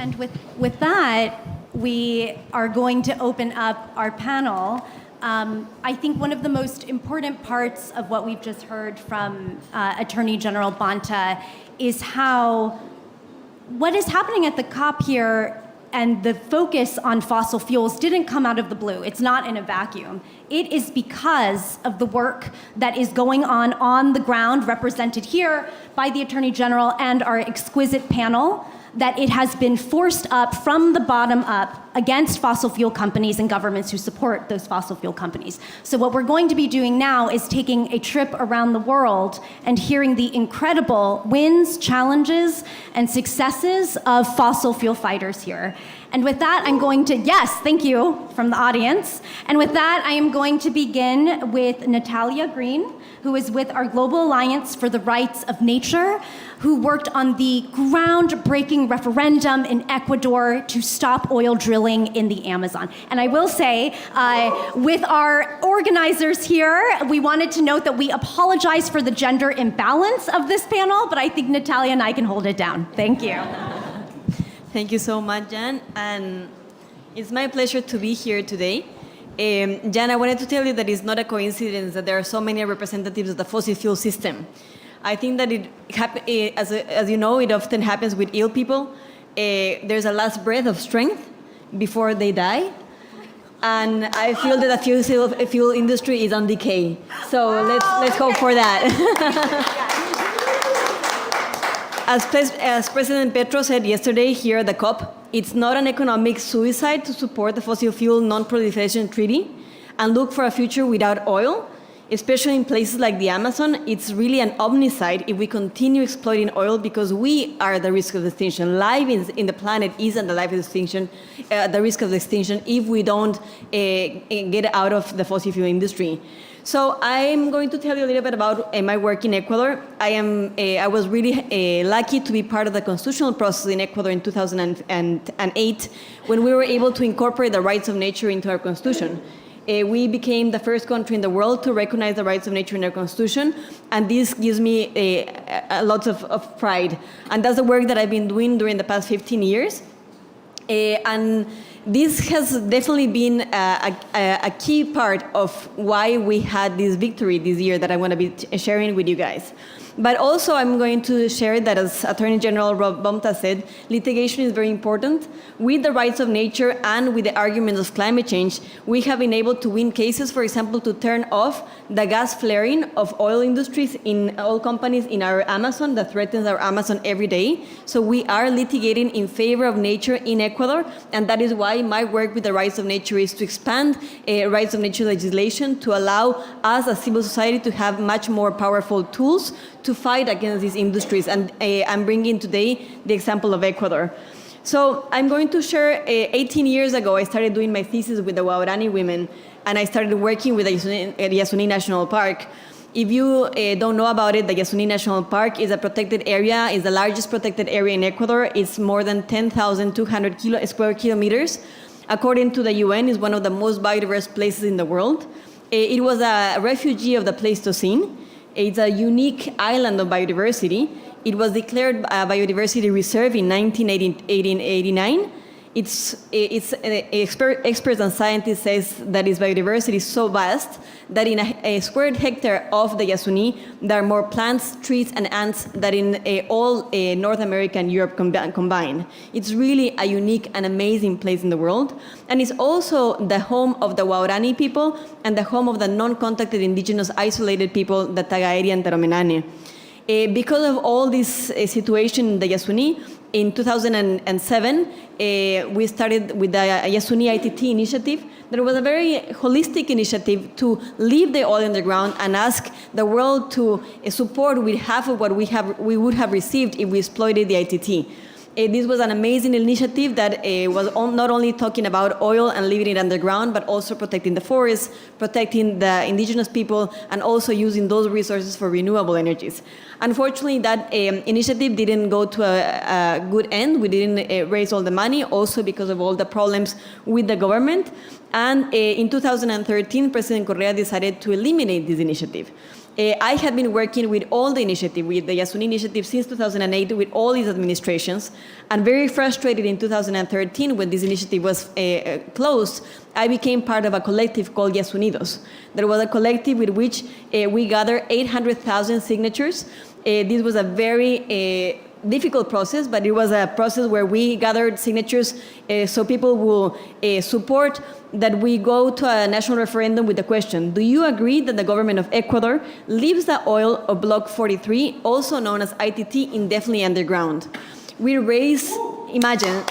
And with that, we are going to open up our panel. I think one of the most important parts of what we've just heard from Attorney General Bonta is how what is happening at the COP here and the focus on fossil fuels didn't come out of the blue. It's not in a vacuum. It is because of the work that is going on the ground, represented here by the Attorney General and our exquisite panel, that it has been forced up from the bottom up against fossil fuel companies and governments who support those fossil fuel companies. So what we're going to be doing now is taking a trip around the world and hearing the incredible wins, challenges, and successes of fossil fuel fighters here. And with that, I'm going to, yes, thank you from the audience. And with that, I am going to begin with Natalia Green, who is with our Global Alliance for the Rights of Nature, who worked on the groundbreaking referendum in Ecuador to stop oil drilling in the Amazon. And I will say, with our organizers here, we wanted to note that we apologize for the gender imbalance of this panel, but I think Natalia and I can hold it down. Thank you. Thank you so much, Jan, and it's my pleasure to be here today. Jan, I wanted to tell you that it's not a coincidence that there are so many representatives of the fossil fuel system. I think that as you know, it often happens with ill people. There's a last breath of strength before they die, and I feel that the fuel industry is on decay. So let's hope for that. As President Petro said yesterday here at the COP, it's not an economic suicide to support the fossil fuel non-proliferation treaty and look for a future without oil. especially in places like the Amazon, it's really an omnicide if we continue exploiting oil because we are the risk of extinction. Life in the planet is at the life of extinction, the risk of extinction if we don't get out of the fossil fuel industry. So I'm going to tell you a little bit about my work in Ecuador. I was really lucky to be part of the constitutional process in Ecuador in 2008 when we were able to incorporate the rights of nature into our constitution. We became the first country in the world to recognize the rights of nature in our constitution, and this gives me a lot of pride. And that's the work that I've been doing during the past 15 years. And this has definitely been a key part of why we had this victory this year that I want to be sharing with you guys. But also I'm going to share that, as Attorney General Rob Bonta said, litigation is very important. With the rights of nature and with the arguments of climate change, we have been able to win cases, for example, to turn off the gas flaring of oil industries in oil companies in our Amazon that threatens our Amazon every day. So we are litigating in favor of nature in Ecuador, and that is why my work with the rights of nature is to expand rights of nature legislation to allow us as civil society to have much more powerful tools to fight against these industries. And I'm bringing today the example of Ecuador. So I'm going to share, 18 years ago, I started doing my thesis with the Waorani women, and I started working with the Yasuní National Park. If you don't know about it, the Yasuní National Park is a protected area, is the largest protected area in Ecuador. It's more than 10,200 square kilometers. According to the UN, it's one of the most biodiverse places in the world. It was a refugee of the Pleistocene. It's a unique island of biodiversity. It was declared a biodiversity reserve in 1889. Experts and scientists say that its biodiversity is so vast that in a square hectare of the Yasuní, there are more plants, trees, and ants than in all North America and Europe combined. It's really a unique and amazing place in the world. And it's also the home of the Waorani people and the home of the non-contacted indigenous isolated people, the Tagaeri and Taromenane. Because of all this situation in the Yasuní, in 2007, we started with the Yasuní ITT initiative. There was a very holistic initiative to leave the oil in the ground and ask the world to support with half of what we would have received if we exploited the ITT. This was an amazing initiative that was not only talking about oil and leaving it underground, but also protecting the forests, protecting the indigenous people, and also using those resources for renewable energies. Unfortunately, that initiative didn't go to a good end. We didn't raise all the money, also because of all the problems with the government. And in 2013, President Correa decided to eliminate this initiative. I had been working with all the initiative, with the Yasuní initiative since 2008, with all these administrations, and very frustrated in 2013 when this initiative was closed. I became part of a collective called Yasunidos. There was a collective with which we gathered 800,000 signatures. This was a very difficult process, but it was a process where we gathered signatures so people will support that we go to a national referendum with the question, do you agree that the government of Ecuador leaves the oil of Block 43, also known as ITT, indefinitely underground? We raised, imagine,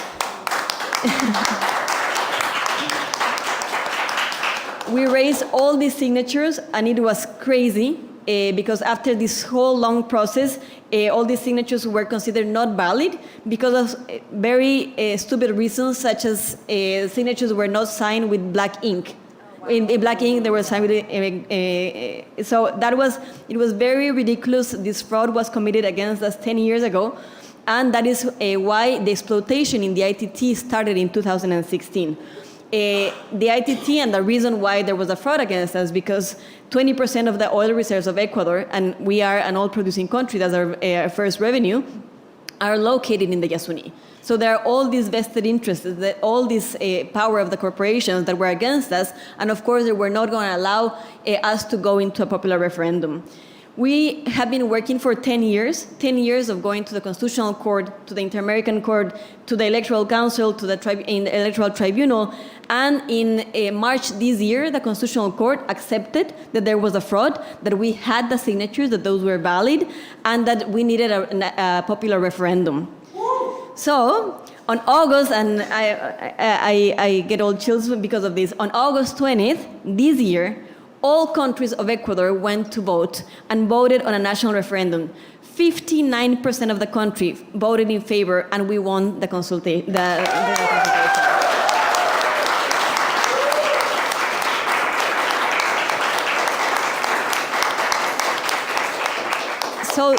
we raised all these signatures, and it was crazy because after this whole long process, all these signatures were considered not valid because of very stupid reasons, such as signatures were not signed with black ink. In black ink, they were signed with, so it was very ridiculous. This fraud was committed against us 10 years ago, and that is why the exploitation in the ITT started in 2016. The ITT, and the reason why there was a fraud against us, because 20% of the oil reserves of Ecuador, and we are an oil-producing country, that's our first revenue, are located in the Yasuní. So there are all these vested interests, all this power of the corporations that were against us, and of course they were not going to allow us to go into a popular referendum. We have been working for 10 years of going to the Constitutional Court, to the Inter-American Court, to the Electoral Council, to the Electoral Tribunal, and in March this year, the Constitutional Court accepted that there was a fraud, that we had the signatures, that those were valid, and that we needed a popular referendum. So, on August, and I get all chills because of this, on August 20th this year, all countries of Ecuador went to vote and voted on a national referendum. 59% of the country voted in favor, and we won the consultation. So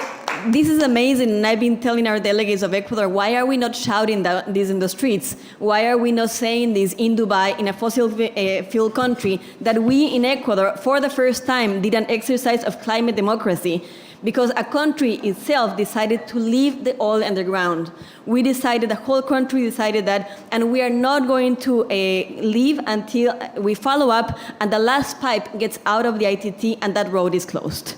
this is amazing, and I've been telling our delegates of Ecuador, why are we not shouting this in the streets? Why are we not saying this in Dubai, in a fossil fuel country, that we in Ecuador, for the first time, did an exercise of climate democracy? Because a country itself decided to leave the oil underground. We decided, the whole country decided that, and we are not going to leave until we follow up and the last pipe gets out of the ITT and that road is closed.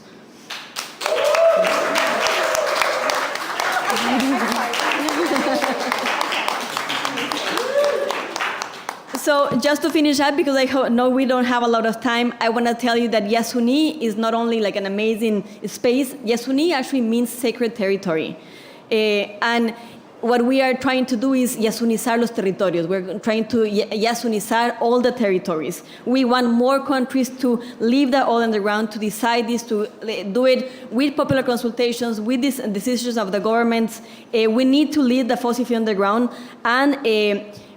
So just to finish up, because I know we don't have a lot of time, I want to tell you that Yasuní is not only like an amazing space. Yasuní actually means sacred territory. And what we are trying to do is yasunizar los territorios. We're trying to yasunizar all the territories. We want more countries to leave the oil underground, to decide this, to do it with popular consultations, with these decisions of the governments. We need to leave the fossil fuel underground, and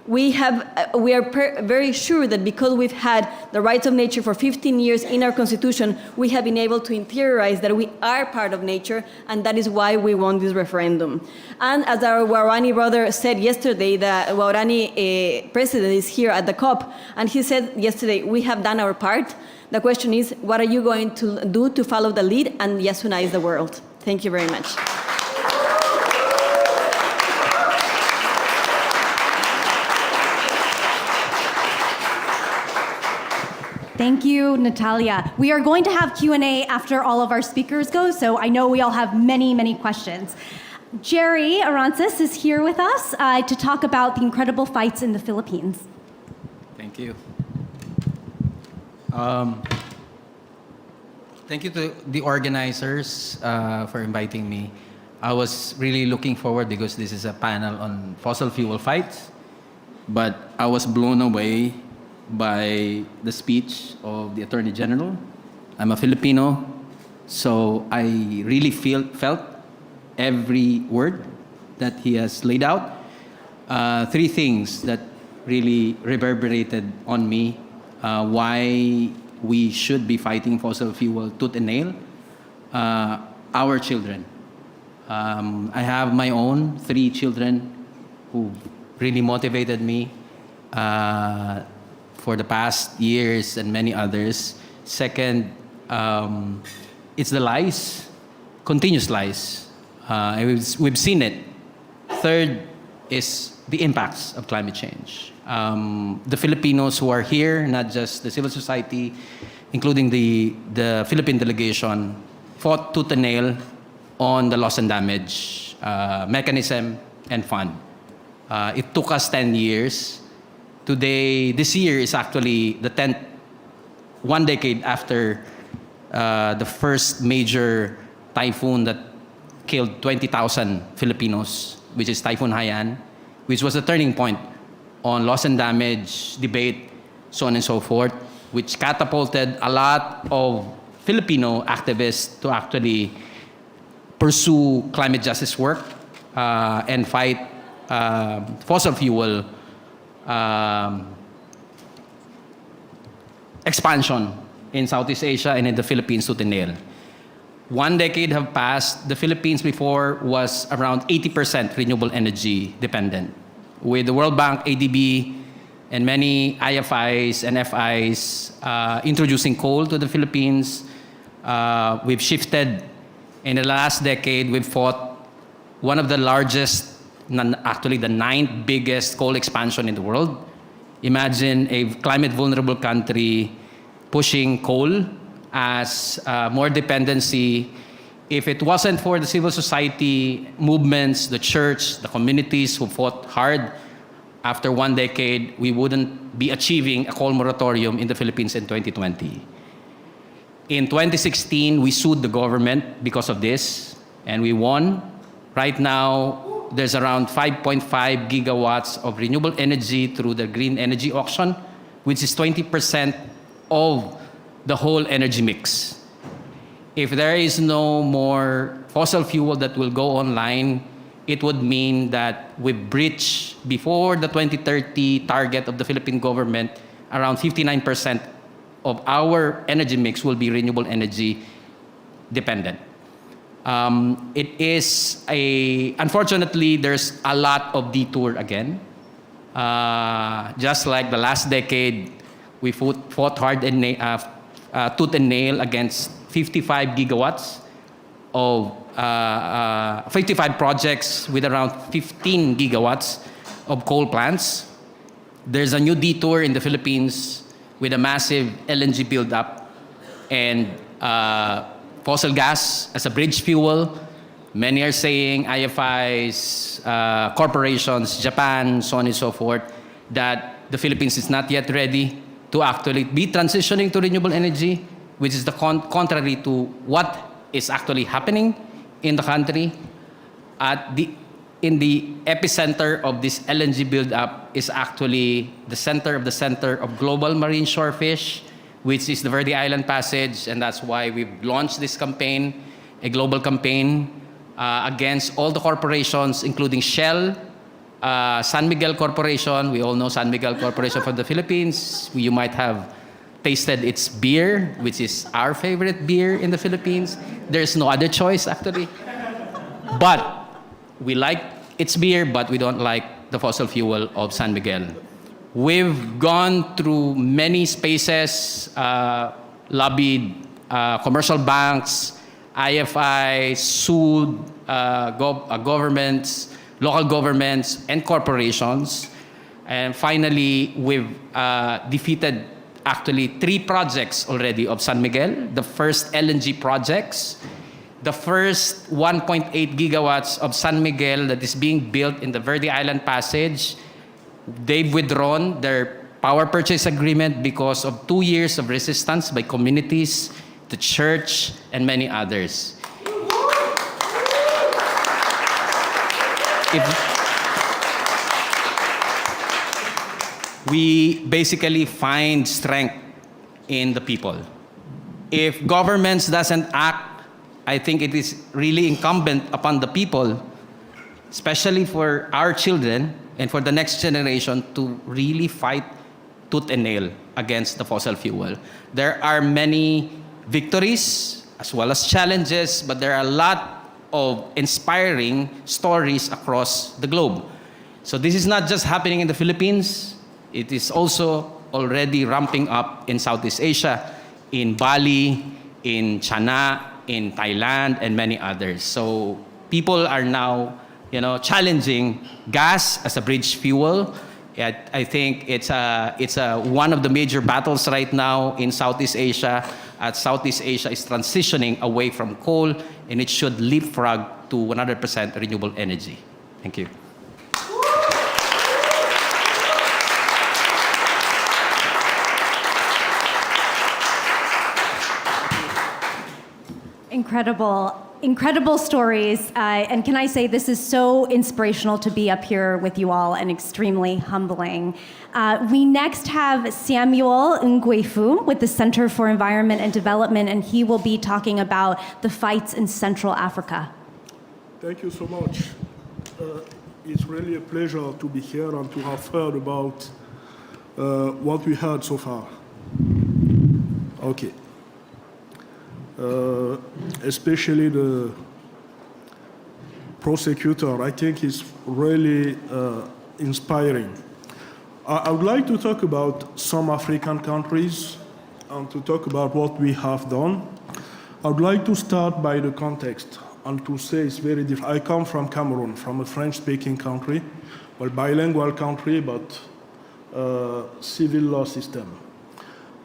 we are very sure that because we've had the rights of nature for 15 years in our constitution, we have been able to interiorize that we are part of nature, and that is why we won this referendum. And as our Waorani brother said yesterday, the Waorani president is here at the COP, and he said yesterday, we have done our part. The question is, what are you going to do to follow the lead and yasunize the world? Thank you very much. Thank you, Natalia. We are going to have Q&A after all of our speakers go, so I know we all have many, many questions. Jerry Arances is here with us to talk about the incredible fights in the Philippines. Thank you. Thank you to the organizers for inviting me. I was really looking forward because this is a panel on fossil fuel fights, but I was blown away by the speech of the Attorney General. I'm a Filipino, so I really felt every word that he has laid out. Three things that really reverberated on me, why we should be fighting fossil fuel tooth and nail. Our children. I have my own 3 children who really motivated me for the past years and many others. Second, it's the lies, continuous lies. We've seen it. Third is the impacts of climate change. The Filipinos who are here, not just the civil society, including the Philippine delegation, fought tooth and nail on the loss and damage mechanism and fund. It took us 10 years. Today, this year is actually the 10th, 1 decade after the first major typhoon that killed 20,000 Filipinos, which is Typhoon Haiyan, which was a turning point on loss and damage debate, so on and so forth, which catapulted a lot of Filipino activists to actually pursue climate justice work and fight fossil fuel expansion in Southeast Asia and in the Philippines tooth and nail. 1 decade have passed. The Philippines before was around 80% renewable energy dependent. With the World Bank, ADB, and many IFIs and FIs introducing coal to the Philippines, we've shifted. In the last decade, we've fought one of the largest, actually the 9th biggest coal expansion in the world. Imagine a climate vulnerable country pushing coal as more dependency. If it wasn't for the civil society movements, the church, the communities who fought hard, after 1 decade, we wouldn't be achieving a coal moratorium in the Philippines in 2020. In 2016, we sued the government because of this, and we won. Right now, there's around 5.5 gigawatts of renewable energy through the green energy auction, which is 20% of the whole energy mix. If there is no more fossil fuel that will go online, it would mean that we breach, before the 2030 target of the Philippine government, around 59% of our energy mix will be renewable energy dependent. It is unfortunately, there's a lot of detour again. Just like the last decade, we fought hard and tooth and nail against 55 gigawatts of 55 projects with around 15 gigawatts of coal plants. There's a new detour in the Philippines with a massive LNG buildup and fossil gas as a bridge fuel. Many are saying, IFIs, corporations, Japan, so on and so forth, that the Philippines is not yet ready to actually be transitioning to renewable energy, which is the contrary to what is actually happening in the country. In the epicenter of this LNG buildup is actually the center of global marine shorefish, which is the Verde Island Passage, and that's why we've launched this campaign, a global campaign against all the corporations, including Shell, San Miguel Corporation. We all know San Miguel Corporation from the Philippines. You might have tasted its beer, which is our favorite beer in the Philippines. There's no other choice, actually. But we like its beer, but we don't like the fossil fuel of San Miguel. We've gone through many spaces, lobbied commercial banks, IFIs, sued governments, local governments, and corporations. And finally, we've defeated actually 3 projects already of San Miguel. The first LNG projects, the first 1.8 gigawatts of San Miguel that is being built in the Verde Island Passage. They've withdrawn their power purchase agreement because of 2 years of resistance by communities, the church, and many others. We basically find strength in the people. If governments doesn't act, I think it is really incumbent upon the people, especially for our children and for the next generation, to really fight tooth and nail against the fossil fuel. There are many victories as well as challenges, but there are a lot of inspiring stories across the globe. So this is not just happening in the Philippines. It is also already ramping up in Southeast Asia, in Bali, in China, in Thailand, and many others. So people are now, challenging gas as a bridge fuel. I think it's one of the major battles right now in Southeast Asia. Southeast Asia is transitioning away from coal, and it should leapfrog to 100% renewable energy. Thank you. Incredible stories. And can I say, this is so inspirational to be up here with you all and extremely humbling. We next have Samuel Nguefu with the Center for Environment and Development, and he will be talking about the fights in Central Africa. Thank you so much. It's really a pleasure to be here and to have heard about what we heard so far. Okay. Especially the prosecutor, I think is really inspiring. I would like to talk about some African countries and to talk about what we have done. I would like to start by the context and to say it's very different. I come from Cameroon, from a French-speaking country, well, bilingual country, but civil law system.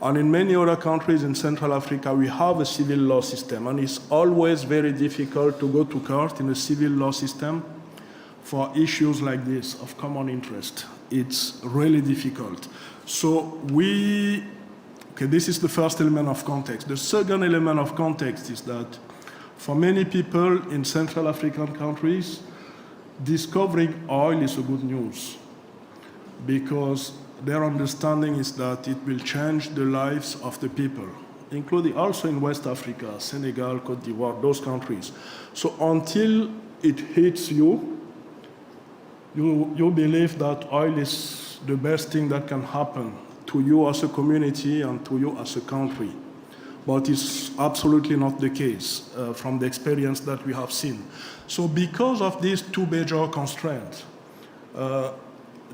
And in many other countries in Central Africa, we have a civil law system, and it's always very difficult to go to court in a civil law system for issues like this of common interest. It's really difficult. So this is the first element of context. The second element of context is that for many people in Central African countries, discovering oil is a good news because their understanding is that it will change the lives of the people. including also in West Africa, Senegal, Cote d'Ivoire, those countries. So until it hits you, you believe that oil is the best thing that can happen to you as a community and to you as a country. But it's absolutely not the case from the experience that we have seen. So because of these two major constraints,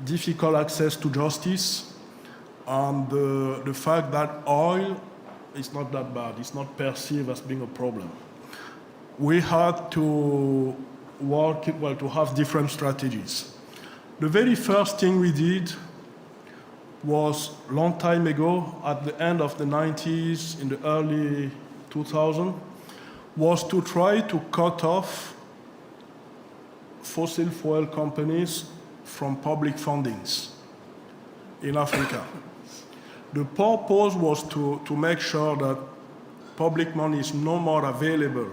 difficult access to justice, and the fact that oil is not that bad, it's not perceived as being a problem, we had to to have different strategies. The very first thing we did was a long time ago, at the end of the 90s, in the early 2000s, was to try to cut off fossil fuel companies from public fundings in Africa. The purpose was to make sure that public money is no more available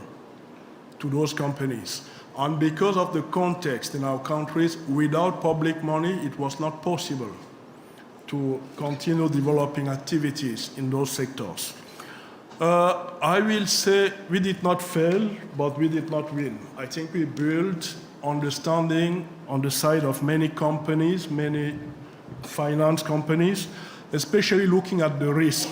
to those companies. And because of the context in our countries, without public money, it was not possible to continue developing activities in those sectors. I will say we did not fail, but we did not win. I think we built understanding on the side of many companies, many finance companies, especially looking at the risk.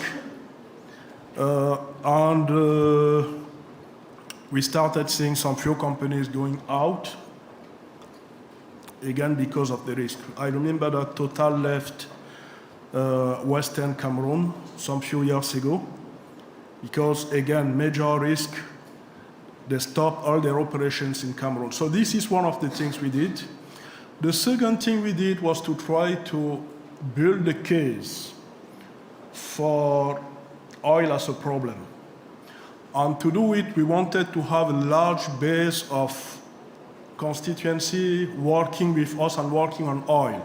We started seeing some few companies going out, again, because of the risk. I remember that Total left Western Cameroon some few years ago because, again, major risk. They stopped all their operations in Cameroon. So this is one of the things we did. The second thing we did was to try to build a case for oil as a problem. And to do it, we wanted to have a large base of constituency working with us and working on oil.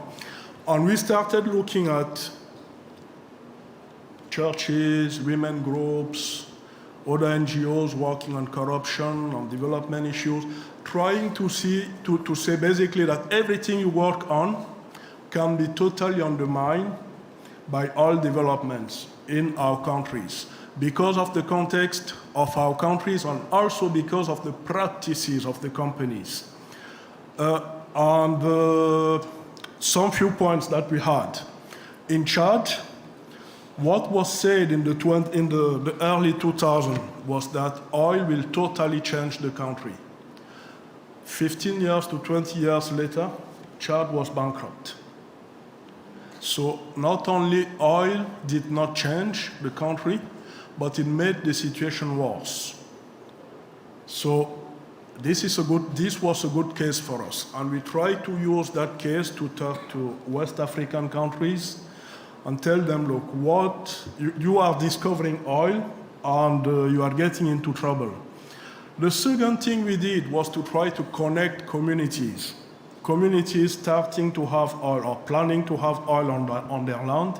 And we started looking at churches, women groups, other NGOs working on corruption, on development issues, trying to say basically that everything you work on can be totally undermined by oil developments in our countries, because of the context of our countries and also because of the practices of the companies. Some few points that we had. In Chad, what was said in the early 2000s was that oil will totally change the country. 15 years to 20 years later, Chad was bankrupt. So not only oil did not change the country, but it made the situation worse. So this was a good case for us. And we tried to use that case to talk to West African countries and tell them, look, you are discovering oil and you are getting into trouble. The second thing we did was to try to connect communities. Communities starting to have oil or planning to have oil on their land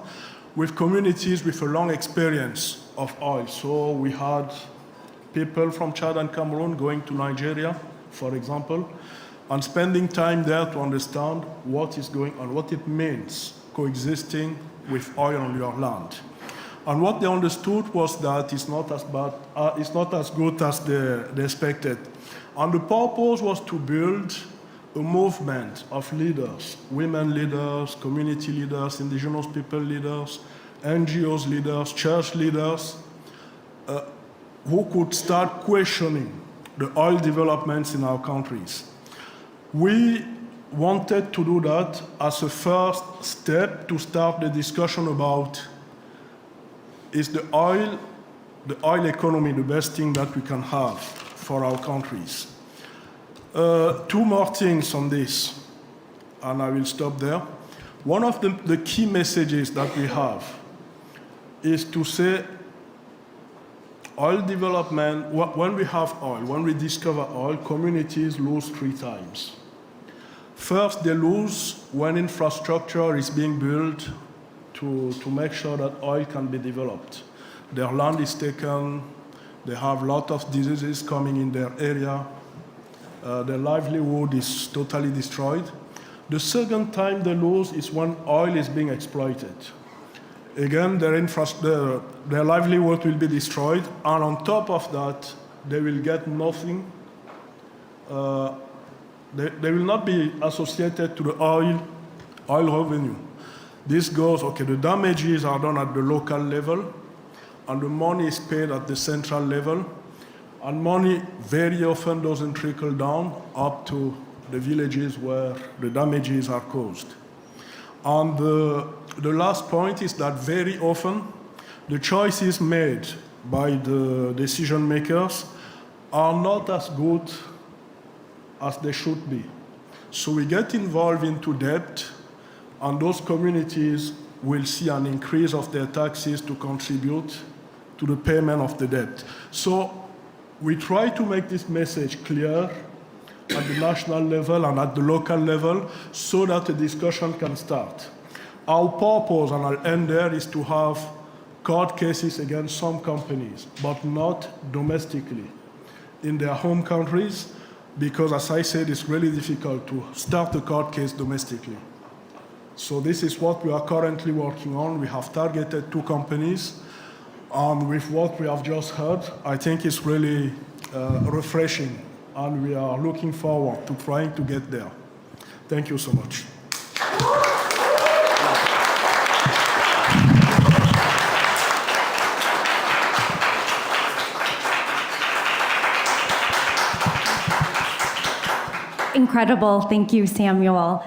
with communities with a long experience of oil. So we had people from Chad and Cameroon going to Nigeria, for example, and spending time there to understand what is going on, what it means coexisting with oil on your land. And what they understood was that it's not as bad, it's not as good as they expected. And the purpose was to build a movement of leaders, women leaders, community leaders, indigenous people leaders, NGOs leaders, church leaders, who could start questioning the oil developments in our countries. We wanted to do that as a first step to start the discussion about, is the oil economy the best thing that we can have for our countries? Two more things on this, and I will stop there. One of the key messages that we have is to say oil development, when we have oil, when we discover oil, communities lose 3 times. First, they lose when infrastructure is being built to make sure that oil can be developed. Their land is taken, they have a lot of diseases coming in their area, their livelihood is totally destroyed. The second time they lose is when oil is being exploited. Again, their livelihood will be destroyed, and on top of that, they will get nothing. They will not be associated to the oil revenue. This goes, okay, the damages are done at the local level, and the money is paid at the central level, and money very often doesn't trickle down up to the villages where the damages are caused. And the last point is that very often the choices made by the decision makers are not as good as they should be. So we get involved into debt, and those communities will see an increase of their taxes to contribute to the payment of the debt. So we try to make this message clear at the national level and at the local level so that a discussion can start. Our purpose, and I'll end there, is to have court cases against some companies, but not domestically in their home countries, because as I said, it's really difficult to start a court case domestically. So this is what we are currently working on. We have targeted 2 companies, and with what we have just heard, I think it's really refreshing, and we are looking forward to trying to get there. Thank you so much. Incredible. Thank you, Samuel.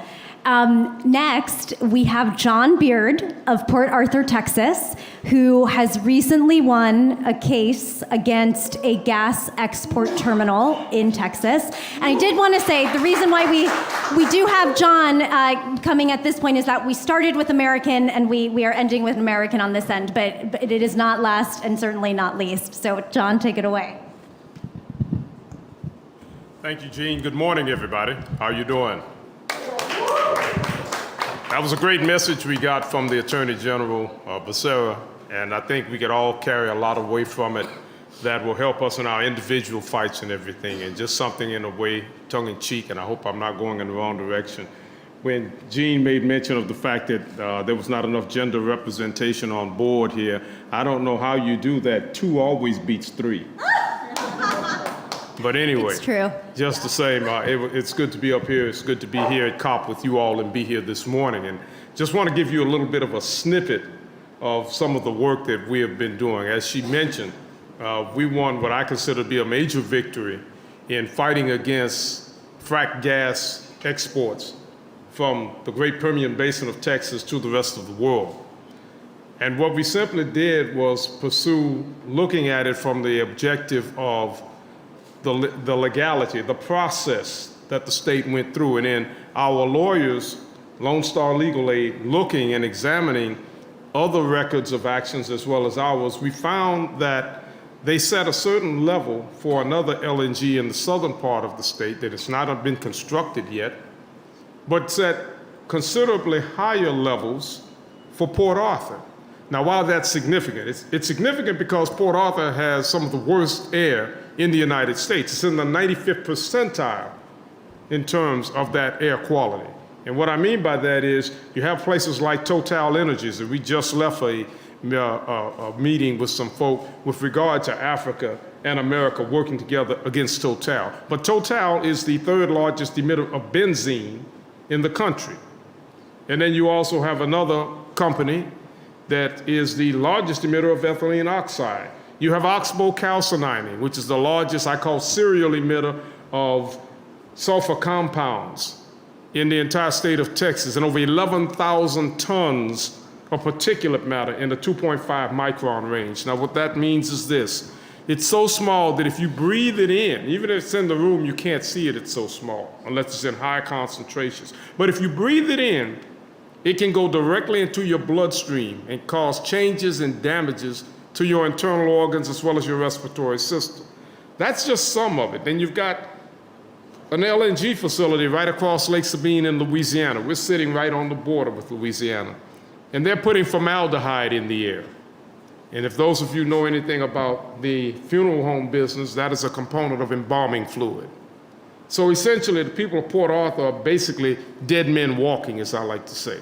Next, we have John Beard of Port Arthur, Texas, who has recently won a case against a gas export terminal in Texas. And I did want to say the reason why we do have John coming at this point is that we started with American and we are ending with American on this end, but it is not last and certainly not least. So John, take it away. Thank you, Jean. Good morning, everybody. How are you doing? That was a great message we got from the Attorney General, Becerra, and I think we could all carry a lot away from it that will help us in our individual fights and everything, and just something in a way, tongue-in-cheek, and I hope I'm not going in the wrong direction. When Jean made mention of the fact that there was not enough gender representation on board here, I don't know how you do that. 2 always beats 3. But anyway, it's true. Just the same, it's good to be up here. It's good to be here at COP with you all and be here this morning. And just want to give you a little bit of a snippet of some of the work that we have been doing. As she mentioned, we won what I consider to be a major victory in fighting against frack gas exports from the Great Permian Basin of Texas to the rest of the world. And what we simply did was pursue looking at it from the objective of the legality, the process that the state went through. And then our lawyers, Lone Star Legal Aid, looking and examining other records of actions as well as ours, we found that they set a certain level for another LNG in the southern part of the state that has not been constructed yet, but set considerably higher levels for Port Arthur. Now, why that's significant? It's significant because Port Arthur has some of the worst air in the United States. It's in the 95th percentile in terms of that air quality. And what I mean by that is you have places like Total Energies, that we just left a meeting with some folk with regard to Africa and America working together against Total. But Total is the 3rd largest emitter of benzene in the country. And then you also have another company that is the largest emitter of ethylene oxide. You have Oxbow calcining, which is the largest, I call, serial emitter of sulfur compounds in the entire state of Texas, and over 11,000 tons of particulate matter in the 2.5 micron range. Now, what that means is this. It's so small that if you breathe it in, even if it's in the room, you can't see it, it's so small, unless it's in high concentrations. But if you breathe it in, it can go directly into your bloodstream and cause changes and damages to your internal organs as well as your respiratory system. That's just some of it. Then you've got an LNG facility right across Lake Sabine in Louisiana. We're sitting right on the border with Louisiana. And they're putting formaldehyde in the air. And if those of you know anything about the funeral home business, that is a component of embalming fluid. So essentially, the people of Port Arthur are basically dead men walking, as I like to say.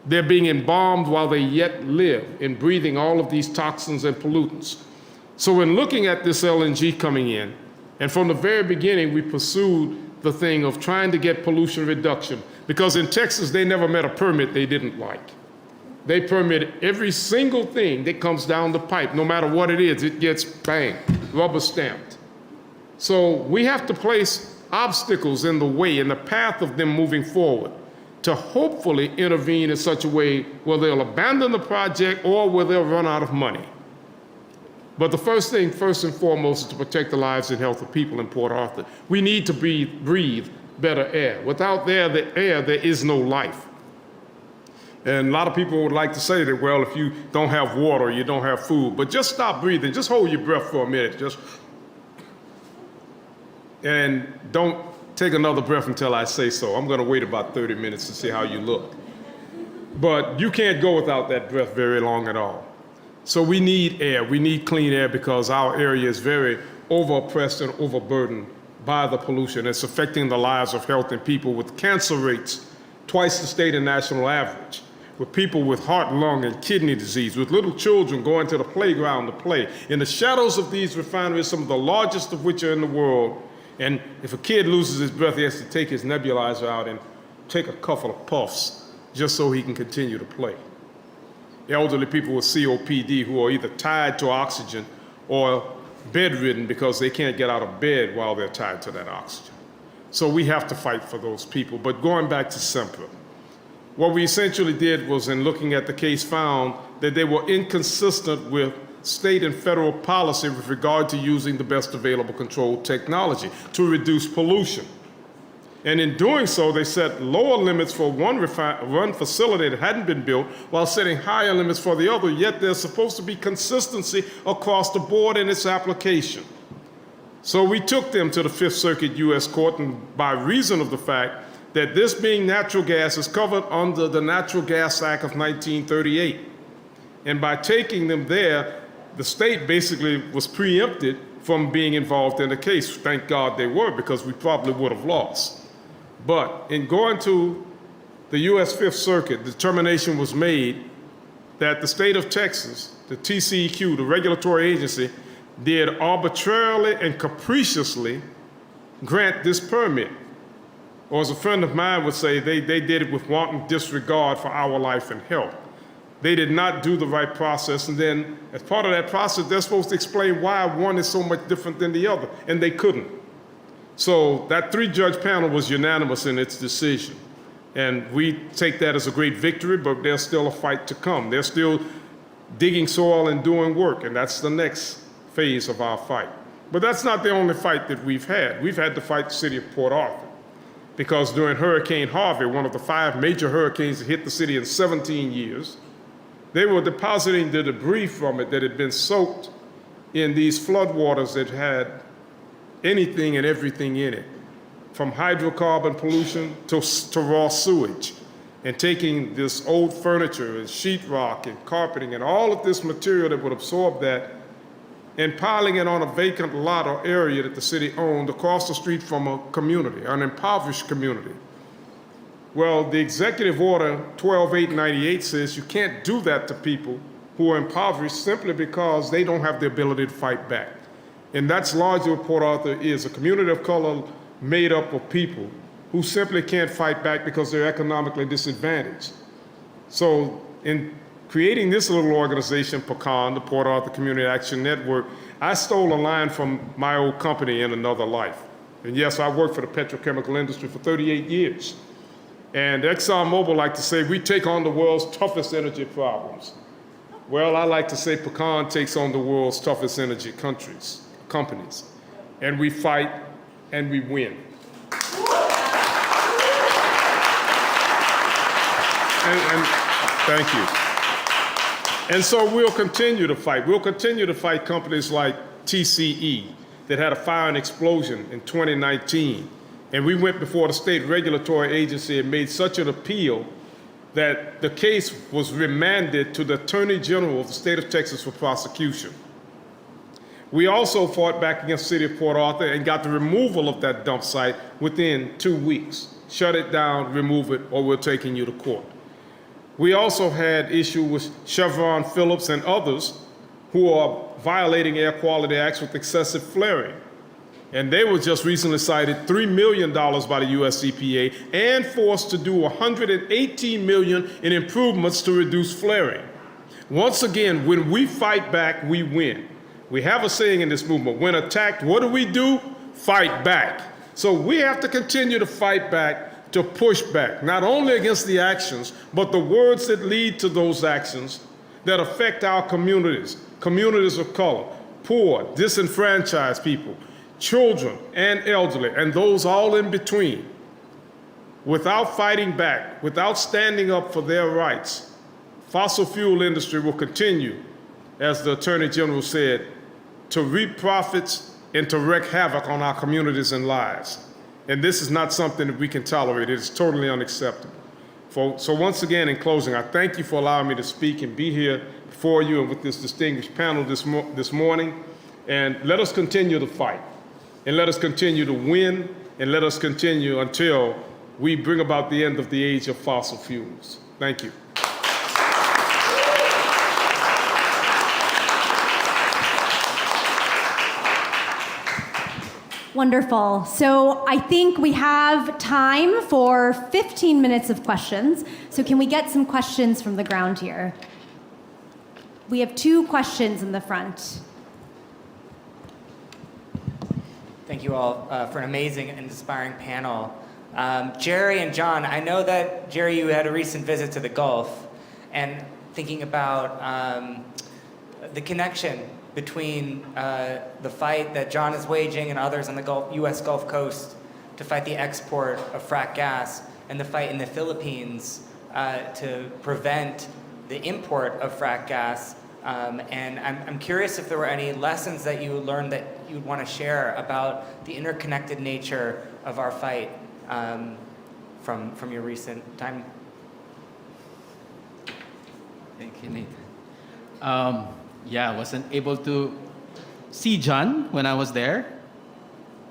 They're being embalmed while they yet live in breathing all of these toxins and pollutants. So in looking at this LNG coming in, and from the very beginning, we pursued the thing of trying to get pollution reduction, because in Texas, they never met a permit they didn't like. They permit every single thing that comes down the pipe, no matter what it is, it gets bang, rubber stamped. So we have to place obstacles in the way, in the path of them moving forward, to hopefully intervene in such a way where they'll abandon the project or where they'll run out of money. But the first thing, first and foremost, is to protect the lives and health of people in Port Arthur. We need to breathe better air. Without the air, there is no life. And a lot of people would like to say that, well, if you don't have water, you don't have food. But just stop breathing. Just hold your breath for a minute. And don't take another breath until I say so. I'm going to wait about 30 minutes to see how you look. But you can't go without that breath very long at all. So we need air. We need clean air because our area is very overoppressed and overburdened by the pollution. It's affecting the lives of healthy people with cancer rates twice the state and national average, with people with heart, lung, and kidney disease, with little children going to the playground to play. In the shadows of these refineries, some of the largest of which are in the world, and if a kid loses his breath, he has to take his nebulizer out and take a couple of puffs just so he can continue to play. Elderly people with COPD who are either tied to oxygen or bedridden because they can't get out of bed while they're tied to that oxygen. So we have to fight for those people. But going back to Sempra, what we essentially did was, in looking at the case, found that they were inconsistent with state and federal policy with regard to using the best available control technology to reduce pollution. And in doing so, they set lower limits for one facility that hadn't been built while setting higher limits for the other, yet there's supposed to be consistency across the board in its application. So we took them to the Fifth Circuit U.S. Court, and by reason of the fact that this being natural gas is covered under the Natural Gas Act of 1938. And by taking them there, the state basically was preempted from being involved in the case. Thank God they were, because we probably would have lost. But in going to the U.S. Fifth Circuit, the determination was made that the state of Texas, the TCEQ, the regulatory agency, did arbitrarily and capriciously grant this permit. Or as a friend of mine would say, they did it with wanton disregard for our life and health. They did not do the right process, and then as part of that process, they're supposed to explain why one is so much different than the other, and they couldn't. So that 3-judge panel was unanimous in its decision. And we take that as a great victory, but there's still a fight to come. They're still digging soil and doing work, and that's the next phase of our fight. But that's not the only fight that we've had. We've had to fight the city of Port Arthur, because during Hurricane Harvey, one of the 5 major hurricanes that hit the city in 17 years, they were depositing the debris from it that had been soaked in these floodwaters that had anything and everything in it, from hydrocarbon pollution to raw sewage, and taking this old furniture and sheetrock and carpeting and all of this material that would absorb that and piling it on a vacant lot or area that the city owned across the street from a community, an impoverished community. Well, the executive order 12-898 says you can't do that to people who are impoverished simply because they don't have the ability to fight back. And that's largely what Port Arthur is, a community of color made up of people who simply can't fight back because they're economically disadvantaged. So in creating this little organization, PECAN, the Port Arthur Community Action Network, I stole a line from my old company in another life. And yes, I worked for the petrochemical industry for 38 years. And ExxonMobil like to say, we take on the world's toughest energy problems. Well, I like to say PECAN takes on the world's toughest energy companies. And we fight and we win. And thank you. And so we'll continue to fight. We'll continue to fight companies like TCE that had a fire and explosion in 2019. And we went before the state regulatory agency and made such an appeal that the case was remanded to the Attorney General of the state of Texas for prosecution. We also fought back against the city of Port Arthur and got the removal of that dump site within 2 weeks. Shut it down, remove it, or we're taking you to court. We also had issue with Chevron, Phillips, and others who are violating air quality acts with excessive flaring. And they were just recently cited $3 million by the US EPA and forced to do $118 million in improvements to reduce flaring. Once again, when we fight back, we win. We have a saying in this movement, when attacked, what do? Fight back. So we have to continue to fight back, to push back, not only against the actions, but the words that lead to those actions that affect our communities, communities of color, poor, disenfranchised people, children and elderly, and those all in between. Without fighting back, without standing up for their rights, fossil fuel industry will continue, as the Attorney General said, to reap profits and to wreak havoc on our communities and lives. And this is not something that we can tolerate. It is totally unacceptable. So once again, in closing, I thank you for allowing me to speak and be here before you and with this distinguished panel this morning. And let us continue to fight. And let us continue to win, and let us continue until we bring about the end of the age of fossil fuels. Thank you. Wonderful. So I think we have time for 15 minutes of questions. So can we get some questions from the ground here? We have 2 questions in the front. Thank you all for an amazing and inspiring panel. Jerry and John, I know that, Jerry, you had a recent visit to the Gulf, and thinking about the connection between the fight that John is waging and others on the U.S. Gulf Coast to fight the export of frack gas, and the fight in the Philippines to prevent the import of frack gas. And I'm curious if there were any lessons that you learned that you'd want to share about the interconnected nature of our fight from your recent time. Thank you, Nathan. Yeah, I wasn't able to see John when I was there.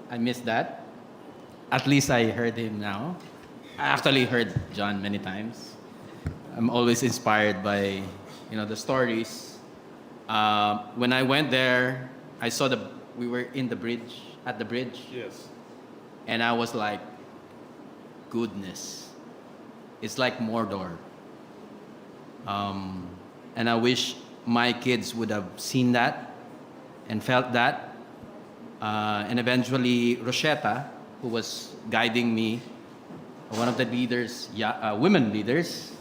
I missed that. At least I heard him now. I actually heard John many times. I'm always inspired by, the stories. When I went there, I saw we were at the bridge. Yes. And I was like, goodness, it's like Mordor. And I wish my kids would have seen that and felt that. And eventually, Rochetta, who was guiding me, one of the leaders, women leaders,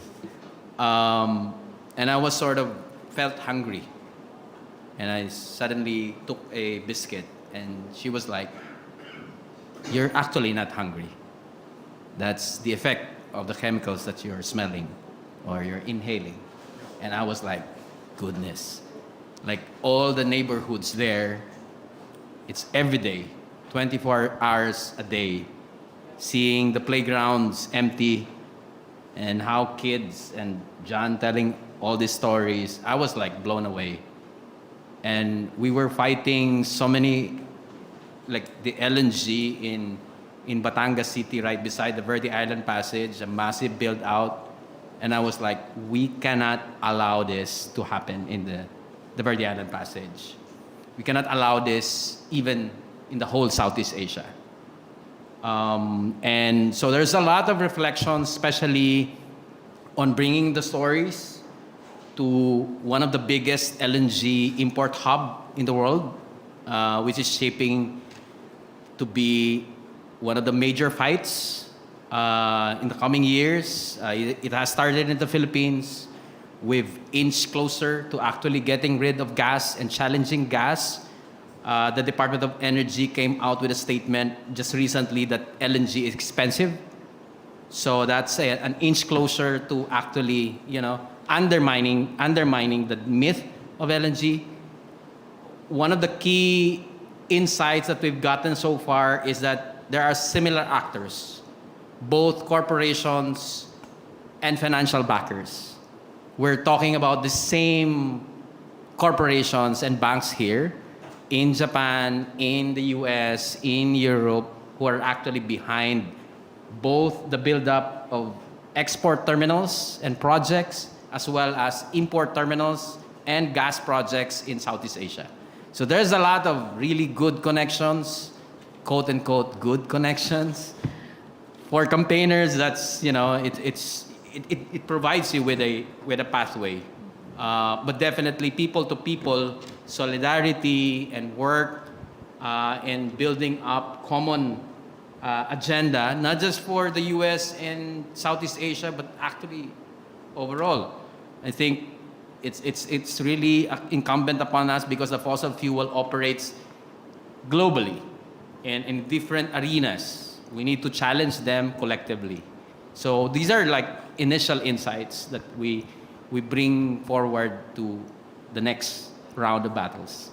and I was felt hungry. And I suddenly took a biscuit, and she was like, "You're actually not hungry. That's the effect of the chemicals that you're smelling or you're inhaling." And I was like, goodness. Like all the neighborhoods there, it's every day, 24 hours a day, seeing the playgrounds empty and how kids and John telling all these stories, I was like blown away. And we were fighting so many, like the LNG in Batangas City, right beside the Verde Island Passage, a massive build out. And I was like, we cannot allow this to happen in the Verde Island Passage. We cannot allow this even in the whole Southeast Asia. And so there's a lot of reflection, especially on bringing the stories to one of the biggest LNG import hub in the world, which is shaping to be one of the major fights in the coming years. It has started in the Philippines. We've inched closer to actually getting rid of gas and challenging gas. The Department of Energy came out with a statement just recently that LNG is expensive. So that's an inch closer to actually, undermining the myth of LNG. One of the key insights that we've gotten so far is that there are similar actors, both corporations and financial backers. We're talking about the same corporations and banks here in Japan, in the US, in Europe, who are actually behind both the buildup of export terminals and projects, as well as import terminals and gas projects in Southeast Asia. So there's a lot of really good connections, quote unquote good connections. For campaigners, that's, it provides you with a pathway. But definitely people to people, solidarity and work and building up common agenda, not just for the US and Southeast Asia, but actually overall. I think it's really incumbent upon us because the fossil fuel operates globally and in different arenas. We need to challenge them collectively. So these are like initial insights that we bring forward to the next round of battles.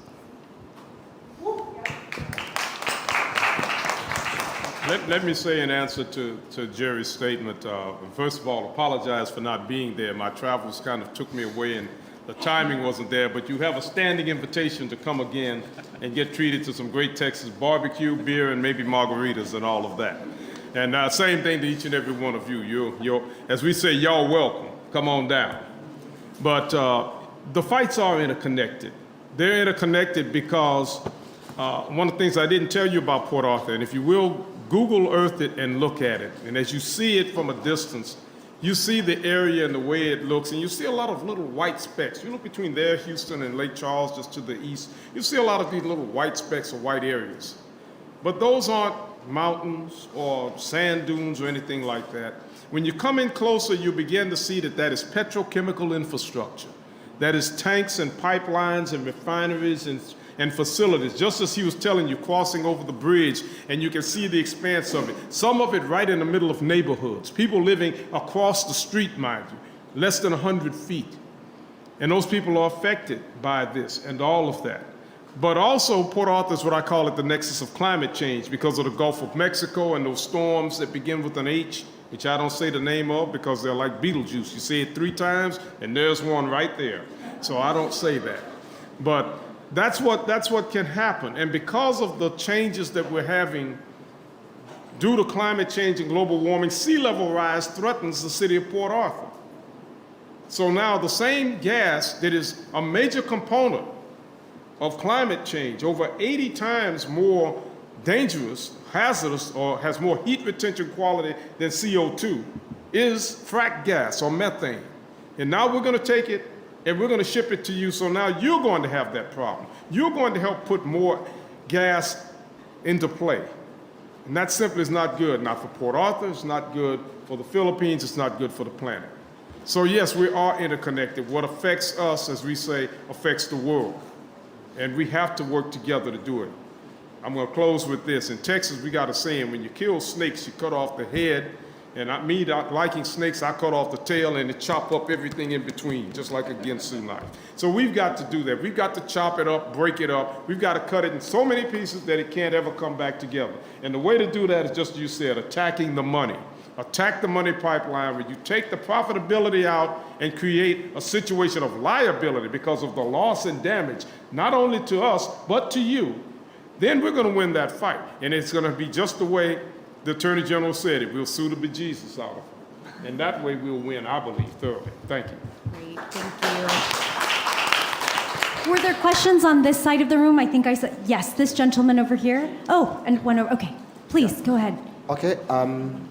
Let me say in answer to Jerry's statement, first of all, apologize for not being there. My travels kind of took me away and the timing wasn't there, but you have a standing invitation to come again and get treated to some great Texas barbecue, beer, and maybe margaritas and all of that. And same thing to each and every one of you. You're, as we say, y'all welcome. Come on down. But the fights are interconnected. They're interconnected because one of the things I didn't tell you about Port Arthur, and if you will, Google Earth it and look at it. And as you see it from a distance, you see the area and the way it looks, and you see a lot of little white specks. You look between there, Houston, and Lake Charles, just to the east, you see a lot of these little white specks or white areas. But those aren't mountains or sand dunes or anything like that. When you come in closer, you begin to see that is petrochemical infrastructure. That is tanks and pipelines and refineries and facilities, just as he was telling you, crossing over the bridge, and you can see the expanse of it. Some of it right in the middle of neighborhoods, people living across the street, mind you, less than 100 feet. And those people are affected by this and all of that. But also, Port Arthur is what I call it the nexus of climate change because of the Gulf of Mexico and those storms that begin with an H, which I don't say the name of because they're like Beetlejuice. You say it 3 times, and there's one right there. So I don't say that. But that's what can happen. And because of the changes that we're having due to climate change and global warming, sea level rise threatens the city of Port Arthur. So now the same gas that is a major component of climate change, over 80 times more dangerous, hazardous, or has more heat retention quality than CO2, is frack gas or methane. And now we're going to take it and we're going to ship it to you, so now you're going to have that problem. You're going to help put more gas into play. And that simply is not good, not for Port Arthur, it's not good for the Philippines, it's not good for the planet. So yes, we are interconnected. What affects us, as we say, affects the world. And we have to work together to do it. I'm going to close with this. In Texas, we got a saying, when you kill snakes, you cut off the head. And me not liking snakes, I cut off the tail and chop up everything in between, just like a Ginsu knife. So we've got to do that. We've got to chop it up, break it up. We've got to cut it in so many pieces that it can't ever come back together. And the way to do that is just as you said, attacking the money. Attack the money pipeline where you take the profitability out and create a situation of liability because of the loss and damage, not only to us, but to you. Then we're going to win that fight. And it's going to be just the way the Attorney General said it. We'll sue the bejesus out of it. And that way we'll win, I believe, thoroughly. Thank you. Great, thank you. Were there questions on this side of the room? I think I said, yes, this gentleman over here. Oh, and one over, okay, please, go ahead. Okay, I'm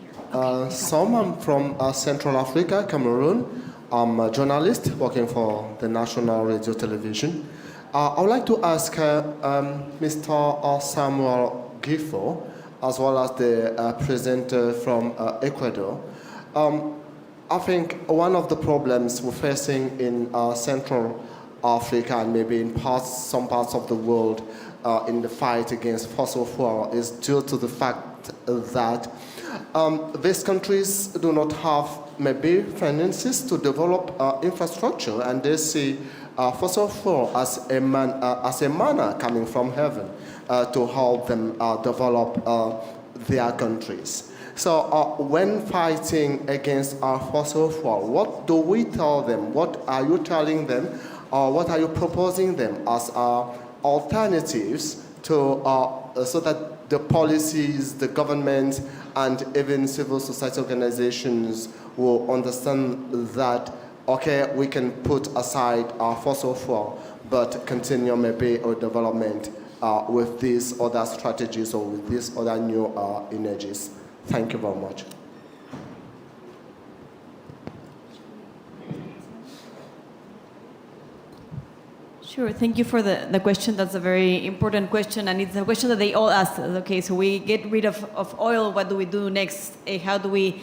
from Central Africa, Cameroon. I'm a journalist working for the National Radio Television. I would like to ask Mr. Samuel Gifford, as well as the presenter from Ecuador. I think one of the problems we're facing in Central Africa and maybe in some parts of the world in the fight against fossil fuel is due to the fact that these countries do not have maybe finances to develop infrastructure, and they see fossil fuel as a manna coming from heaven to help them develop their countries. So when fighting against our fossil fuel, what do we tell them? What are you telling them? What are you proposing them as alternatives to so that the policies, the government, and even civil society organizations will understand that, okay, we can put aside our fossil fuel, but continue maybe a development with these other strategies or with these other new energies. Thank you very much. Sure, thank you for the question. That's a very important question, and it's a question that they all ask us. Okay, so we get rid of oil, what do we do next? How do we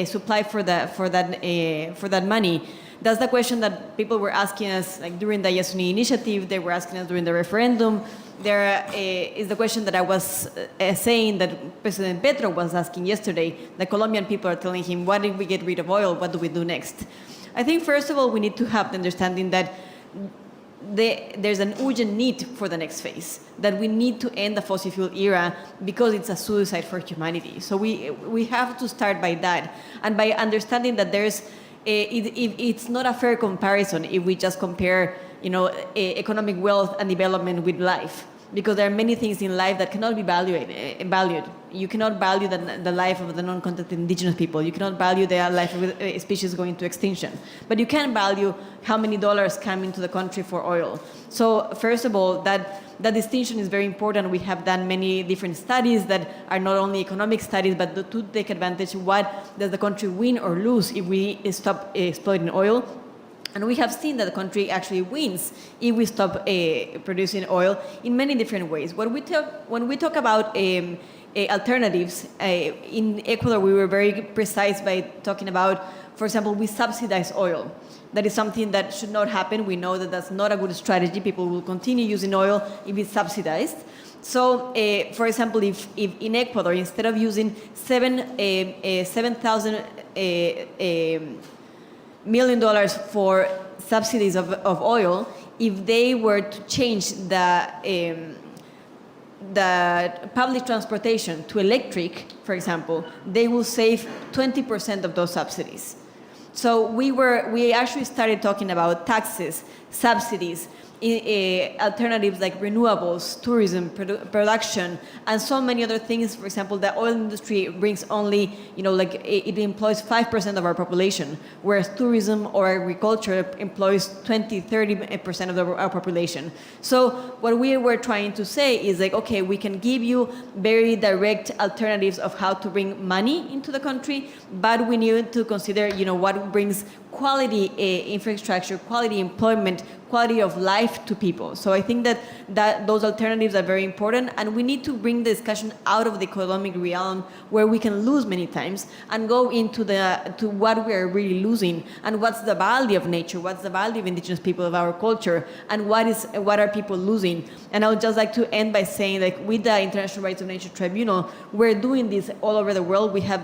supply for that money? That's the question that people were asking us, like during the Yasuni initiative, they were asking us during the referendum. There is the question that I was saying that President Petro was asking yesterday. The Colombian people are telling him, why did we get rid of oil? What do we do next? I think, first of all, we need to have the understanding that there's an urgent need for the next phase, that we need to end the fossil fuel era because it's a suicide for humanity. So we have to start by that, and by understanding that it's not a fair comparison if we just compare, economic wealth and development with life, because there are many things in life that cannot be valued. You cannot value the life of the non-contacted indigenous people. You cannot value the life of a species going to extinction. But you can value how many dollars come into the country for oil. So first of all, that distinction is very important. We have done many different studies that are not only economic studies, but to take advantage of what does the country win or lose if we stop exploiting oil. And we have seen that the country actually wins if we stop producing oil in many different ways. When we talk about alternatives, in Ecuador we were very precise by talking about, for example, we subsidize oil. That is something that should not happen. We know that that's not a good strategy. People will continue using oil if it's subsidized. So, for example, if in Ecuador, instead of using $7,000 million for subsidies of oil, if they were to change the public transportation to electric, for example, they will save 20% of those subsidies. So we actually started talking about taxes, subsidies, alternatives like renewables, tourism, production, and so many other things. For example, the oil industry brings only, it employs 5% of our population, whereas tourism or agriculture employs 20-30% of our population. So what we were trying to say is okay, we can give you very direct alternatives of how to bring money into the country, but we need to consider, what brings quality infrastructure, quality employment, quality of life to people. So I think that those alternatives are very important, and we need to bring the discussion out of the economic realm where we can lose many times and go into to what we are really losing, and what's the value of nature, what's the value of indigenous people, of our culture, and what are people losing. And I would just like to end by saying, with the International Rights of Nature Tribunal, we're doing this all over the world. We have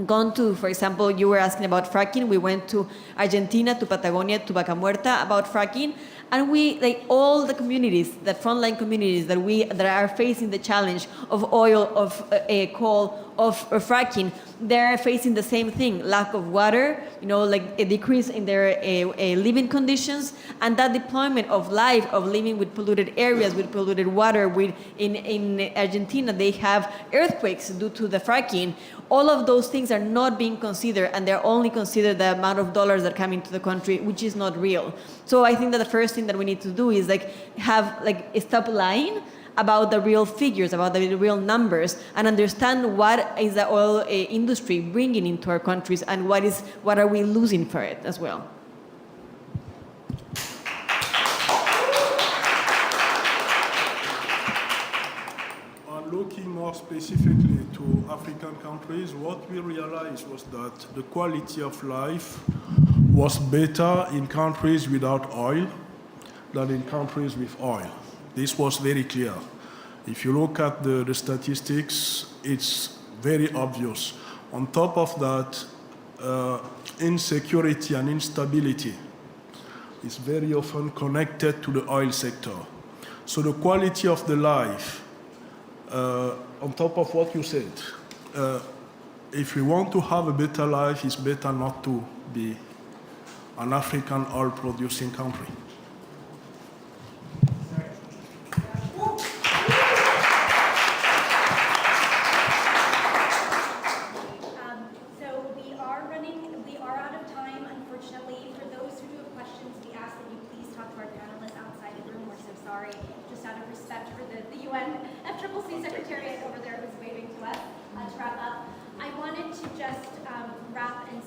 gone to, for example, you were asking about fracking. We went to Argentina, to Patagonia, to Vaca Muerta about fracking. And we, all the communities, the frontline communities that are facing the challenge of oil, of coal, of fracking, they're facing the same thing: lack of water, a decrease in their living conditions, and that deployment of life, of living with polluted areas, with polluted water. In Argentina, they have earthquakes due to the fracking. All of those things are not being considered, and they're only considered the amount of dollars that come into the country, which is not real. So I think that the first thing that we need to do is stop lying about the real figures, about the real numbers, and understand what is the oil industry bringing into our countries, and what are we losing for it as well. Looking more specifically to African countries, what we realized was that the quality of life was better in countries without oil than in countries with oil. This was very clear. If you look at the statistics, it's very obvious. On top of that, insecurity and instability is very often connected to the oil sector. So the quality of the life, on top of what you said, if we want to have a better life, it's better not to be an African oil-producing country. FCCC Secretariat over there who's waving to us to wrap up. I wanted to just wrap and